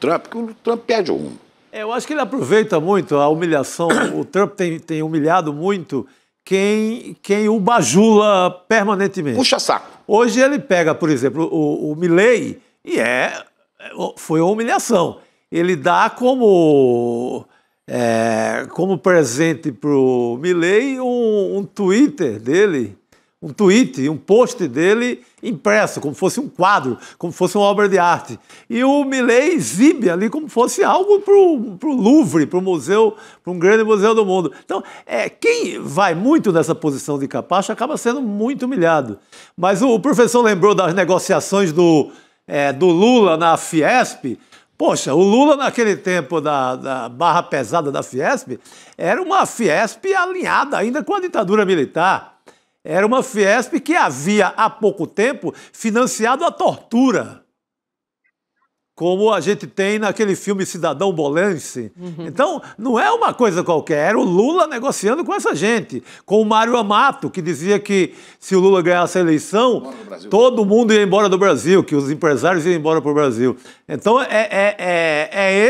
Trump, porque o Trump perde o rumo. Eu acho que ele aproveita muito a humilhação. O Trump tem humilhado muito quem o bajula permanentemente. Puxa saco. Hoje ele pega, por exemplo, o Milei e foi uma humilhação. Ele dá como presente para o Milei um Twitter dele, um post dele impresso, como fosse um quadro, como fosse uma obra de arte. E o Milei exibe ali como fosse algo para o Louvre, para o museu, para um grande museu do mundo. Então, quem vai muito nessa posição de capacho acaba sendo muito humilhado. Mas o professor lembrou das negociações do Lula na Fiesp. Poxa, o Lula, naquele tempo da barra pesada da Fiesp, era uma Fiesp alinhada ainda com a ditadura militar. Era uma Fiesp que havia, há pouco tempo, financiado a tortura, como a gente tem naquele filme Cidadão Bolense. Então, não é uma coisa qualquer, era o Lula negociando com essa gente, com o Mário Amato, que dizia que se o Lula ganhasse a eleição, todo mundo ia embora do Brasil, que os empresários iam embora para o Brasil. Então,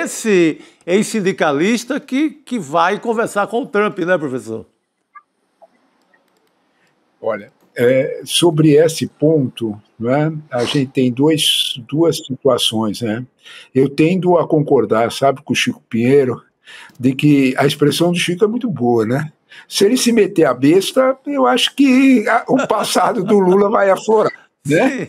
esse ex-sindicalista que vai conversar com o Trump, né, professor? Olha, sobre esse ponto, né, a gente tem duas situações. Né? Eu tendo a concordar, sabe, com o Chico Pinheiro, de que a expressão do Chico é muito boa, né? Se ele se meter a besta, eu acho que o passado do Lula vai aflorar, né?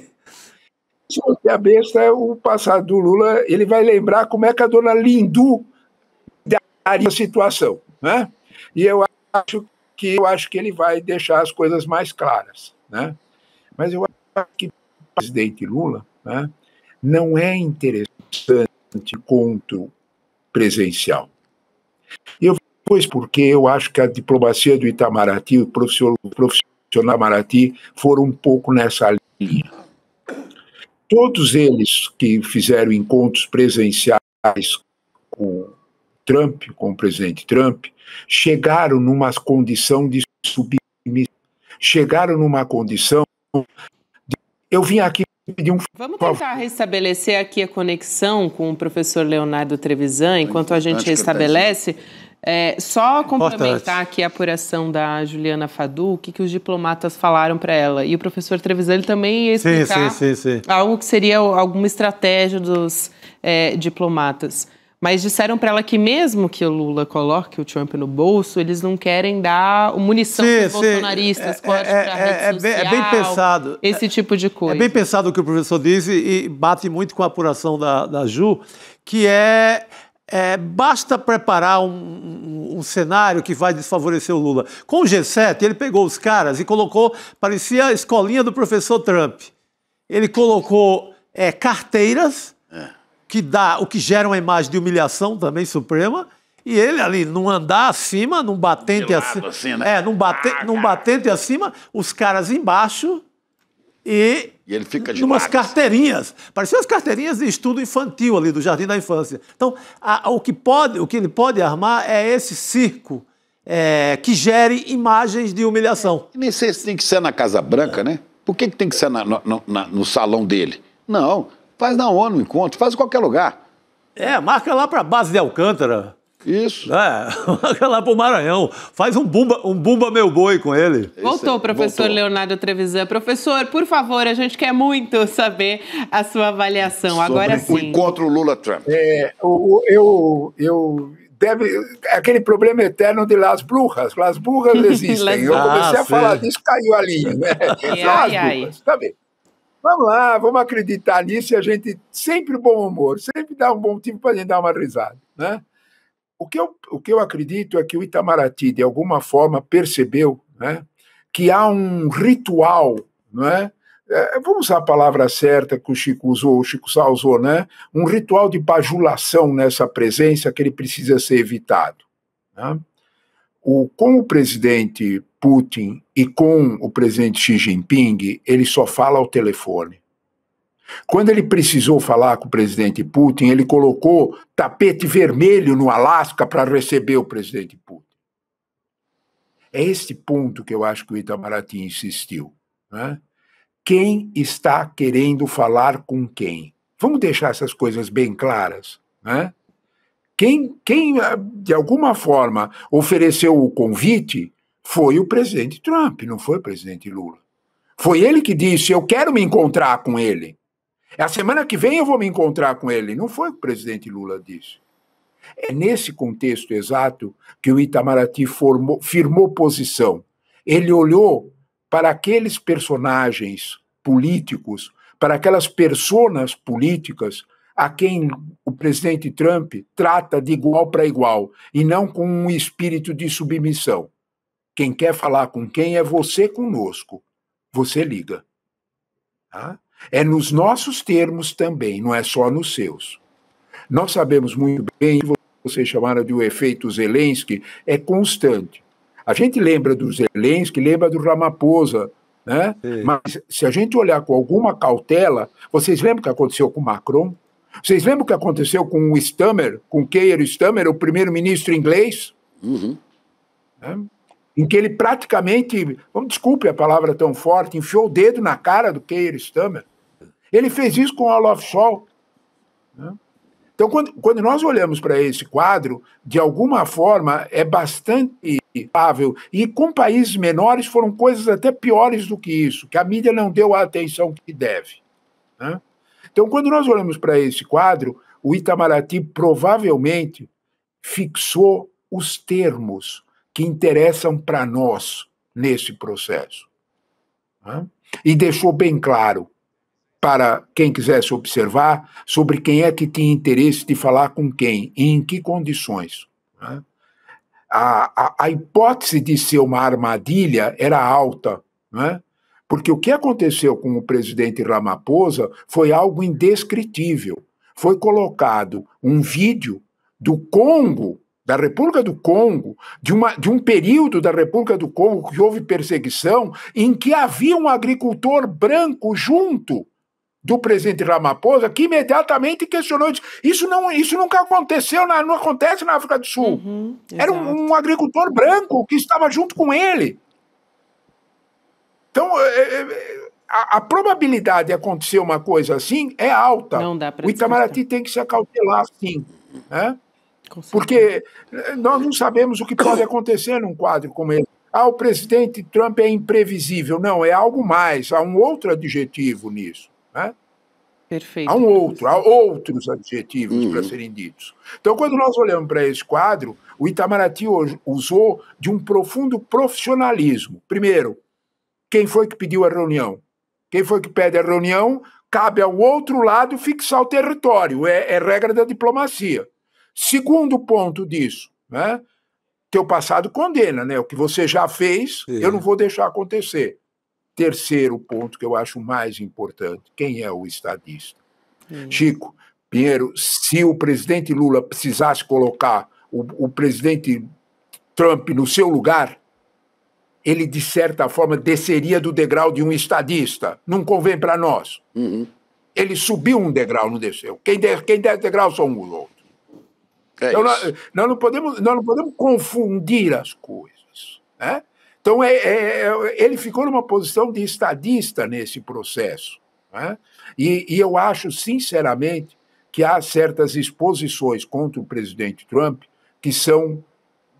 Se meter a besta, o passado do Lula, ele vai lembrar como é que a dona Lindu daria a situação, né? E eu acho que ele vai deixar as coisas mais claras, né? Mas eu acho que o presidente Lula, né, não é interessante encontro presencial. Porque eu acho que a diplomacia do Itamaraty, o profissional do Itamaraty, foram um pouco nessa linha. Todos eles que fizeram encontros presenciais com Trump, com o presidente Trump, chegaram numa condição de submissão. Chegaram numa condição de... Eu vim aqui pedir um favor. Vamos tentar restabelecer aqui a conexão com o professor Leonardo Trevisan, enquanto a gente restabelece. Só complementar aqui a apuração da Juliana Fadu, o que os diplomatas falaram para ela. E o professor Trevisan ele também ia explicar algo que seria alguma estratégia dos diplomatas. Mas disseram para ela que mesmo que o Lula coloque o Trump no bolso, eles não querem dar munição para os bolsonaristas, corte para a rede social, é bem pensado. Esse tipo de coisa. É bem pensado o que o professor diz e bate muito com a apuração da Ju, que basta preparar um cenário que vai desfavorecer o Lula. Com o G7, ele pegou os caras e colocou, parecia a escolinha do professor Trump. Ele colocou carteiras, o que gera uma imagem de humilhação também suprema, e ele ali, num andar acima, num batente acima, assim, né? num batente acima, os caras embaixo e ele fica de umas carteirinhas, pareciam as carteirinhas de estudo infantil ali, do Jardim da Infância. Então, o que ele pode armar é esse circo que gere imagens de humilhação. Nem sei se tem que ser na Casa Branca, né? Por que tem que ser no salão dele? Não. Faz na ONU, encontro, faz em qualquer lugar. Marca lá para a base de Alcântara. Isso. Marca lá para o Maranhão. Faz um Bumba Meu Boi com ele. Voltou o professor Leonardo Trevisan. Professor, por favor, a gente quer muito saber a sua avaliação. Agora sim. O encontro Lula-Trump. Aquele problema eterno de Las Brujas. Las Brujas existem. Eu comecei a falar disso, caiu a linha, né? Brujas. Tá bem. Vamos lá, vamos acreditar nisso e a gente sempre bom humor, sempre dá um bom motivo para a gente dar uma risada, né? O que eu acredito é que o Itamaraty, de alguma forma, percebeu, né, que há um ritual, não é? Vamos usar a palavra certa que o Chico Sá usou, né? Um ritual de bajulação nessa presença que ele precisa ser evitado, né? Com o presidente Putin e com o presidente Xi Jinping, ele só fala ao telefone. Quando ele precisou falar com o presidente Putin, ele colocou tapete vermelho no Alasca para receber o presidente Putin. É esse ponto que eu acho que o Itamaraty insistiu, né? quem está querendo falar com quem. Vamos deixar essas coisas bem claras, né? Quem, de alguma forma, ofereceu o convite foi o presidente Trump, não foi o presidente Lula. Foi ele que disse, eu quero me encontrar com ele. A semana que vem eu vou me encontrar com ele. Não foi o que o presidente Lula disse. É nesse contexto exato que o Itamaraty firmou posição. Ele olhou para aqueles personagens políticos, para aquelas personas políticas a quem o presidente Trump trata de igual para igual, e não com um espírito de submissão. Quem quer falar com quem é você conosco. Você liga. Tá? É nos nossos termos também, não é só nos seus. Nós sabemos muito bem que vocês chamaram de o efeito Zelensky, é constante. A gente lembra do Zelensky, lembra do Ramaphosa, né? Mas se a gente olhar com alguma cautela, vocês lembram o que aconteceu com Macron? Vocês lembram o que aconteceu com o Stammer, com Keir Starmer, o primeiro-ministro inglês? Né? Em que ele praticamente, desculpe a palavra tão forte, enfiou o dedo na cara do Keir Starmer. Ele fez isso com o Olaf Scholz. Né? Então, quando nós olhamos para esse quadro, de alguma forma, é bastante viável. E com países menores foram coisas até piores do que isso, que a mídia não deu a atenção que deve. Né? Então, quando nós olhamos para esse quadro, o Itamaraty provavelmente fixou os termos que interessam para nós nesse processo. Né? E deixou bem claro para quem quisesse observar sobre quem é que tinha interesse de falar com quem e em que condições. Né? A hipótese de ser uma armadilha era alta, né? Porque o que aconteceu com o presidente Ramaphosa foi algo indescritível. Foi colocado um vídeo do Congo, da República do Congo, de um período da República do Congo que houve perseguição, em que havia um agricultor branco junto do presidente Ramaphosa, que imediatamente questionou isso nunca aconteceu, não acontece na África do Sul. Era um agricultor branco que estava junto com ele. Então, a probabilidade de acontecer uma coisa assim é alta. O Itamaraty tem que se acautelar, sim. Né? Porque nós não sabemos o que pode acontecer num quadro como esse. O presidente Trump é imprevisível. Não, é algo mais. Há um outro adjetivo nisso. Né? Perfeito. Há outros adjetivos para serem ditos. Então, quando nós olhamos para esse quadro, o Itamaraty usou de um profundo profissionalismo. Primeiro, quem foi que pediu a reunião? Quem foi que pede a reunião? Cabe ao outro lado fixar o território. É regra da diplomacia. Segundo ponto disso, né? Teu passado condena, né? O que você já fez, eu não vou deixar acontecer. Terceiro ponto que eu acho mais importante, quem é o estadista? Chico, Pinheiro, se o presidente Lula precisasse colocar o presidente Trump no seu lugar, ele, de certa forma, desceria do degrau de um estadista. Não convém para nós. Ele subiu um degrau, não desceu. Quem desce degrau são os outros. Então, nós não podemos confundir as coisas. Né? Então, ele ficou numa posição de estadista nesse processo. Né? E eu acho, sinceramente, que há certas exposições contra o presidente Trump que são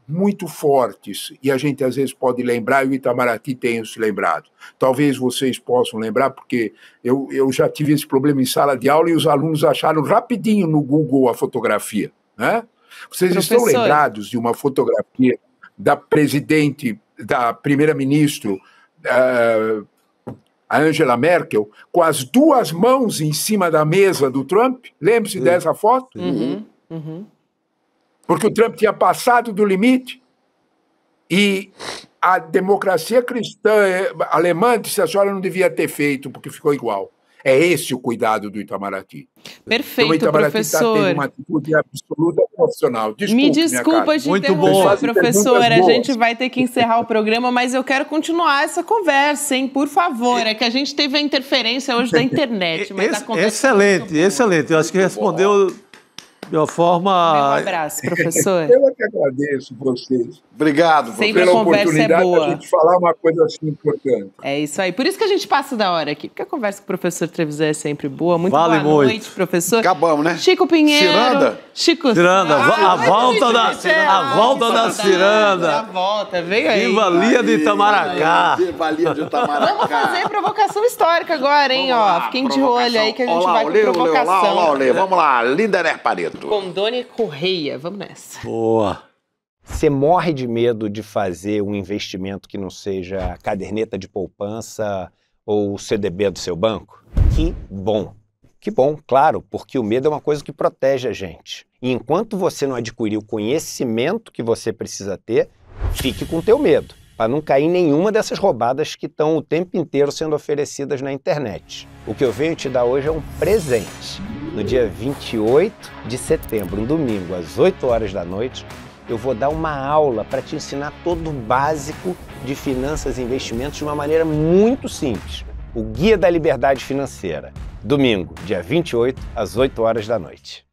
muito fortes, e a gente às vezes pode lembrar, e o Itamaraty tem se lembrado. Talvez vocês possam lembrar, porque eu já tive esse problema em sala de aula e os alunos acharam rapidinho no Google a fotografia. Né? Vocês estão lembrados de uma fotografia da primeira-ministra, a Angela Merkel, com as duas mãos em cima da mesa do Trump? Lembre-se dessa foto? Porque o Trump tinha passado do limite e a democracia cristã alemã disse: a senhora não devia ter feito, porque ficou igual. É esse o cuidado do Itamaraty. Perfeito, então, o Itamaraty professor. está tendo uma atitude absoluta profissional. Me desculpa te interromper, professor. A gente vai ter que encerrar o programa, mas eu quero continuar essa conversa, hein? Por favor. É que a gente teve a interferência hoje da internet. Mas excelente. Eu acho que respondeu De uma forma... Um abraço, professor. Eu que agradeço vocês. Obrigado, Sempre pela a conversa oportunidade é boa. de a gente falar uma coisa assim importante. É isso aí. Por isso que a gente passa da hora aqui, porque a conversa com o professor Trevisan é sempre boa. Muito Vale boa muito. noite, professor. Acabamos, né? Chico Pinheiro. Ciranda? Chico Ciranda, a volta da Ciranda. A volta, veio aí. Viva Lia de Itamaracá. Viva Lia de Itamaracá. Vamos fazer provocação histórica agora, hein? Ó, fiquem de olho aí que a gente vai com provocação. Olá, vamos lá, Linderer Pareto. Com Doni Correia, vamos nessa. Boa. Você morre de medo de fazer um investimento que não seja a caderneta de poupança ou o CDB do seu banco? Que bom! Que bom, claro, porque o medo é uma coisa que protege a gente. E enquanto você não adquirir o conhecimento que você precisa ter, fique com o teu medo, para não cair em nenhuma dessas roubadas que estão o tempo inteiro sendo oferecidas na internet. O que eu venho te dar hoje é um presente. No dia 28 de setembro, um domingo, às 8 horas da noite, eu vou dar uma aula para te ensinar todo o básico de finanças e investimentos de uma maneira muito simples. O Guia da Liberdade Financeira. Domingo, dia 28, às 8 horas da noite.